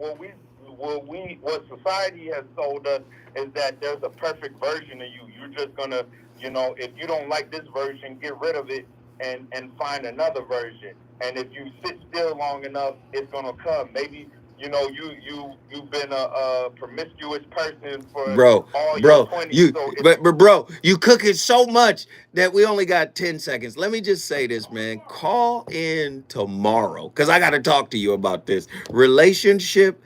society has told us is that there's a perfect version of you. You're just gonna, you know, if you don't like this version, get rid of it and find another version. And if you sit still long enough, it's gonna come. Maybe, you know, you've been a promiscuous person for all your 20s. Bro, you cook it so much that we only got 10 seconds. Let me just say this, man. Call in tomorrow because I got to talk to you about this relationship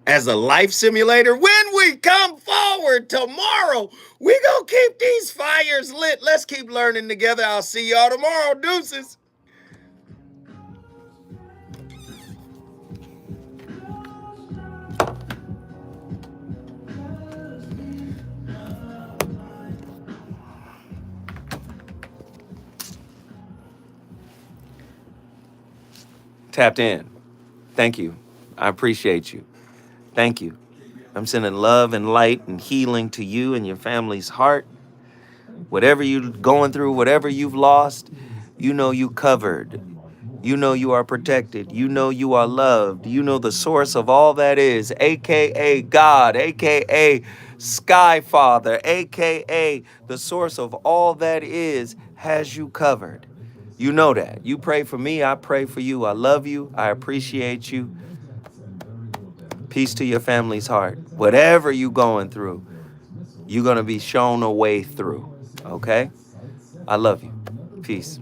as a life simulator. When we come forward tomorrow, we gonna keep these fires lit. Let's keep learning together. I'll see y'all tomorrow. Deuces. Tapped in. Thank you. I appreciate you. Thank you. I'm sending love and light and healing to you and your family's heart. Whatever you're going through, whatever you've lost, you know you covered. You know you are protected. You know you are loved. You know the source of all that is, a.k.a. God, a.k.a. Sky Father, a.k.a. the source of all that is, has you covered. You know that. You pray for me. I pray for you. I love you. I appreciate you. Peace to your family's heart. Whatever you going through, you're going to be shown a way through. Okay? I love you. Peace.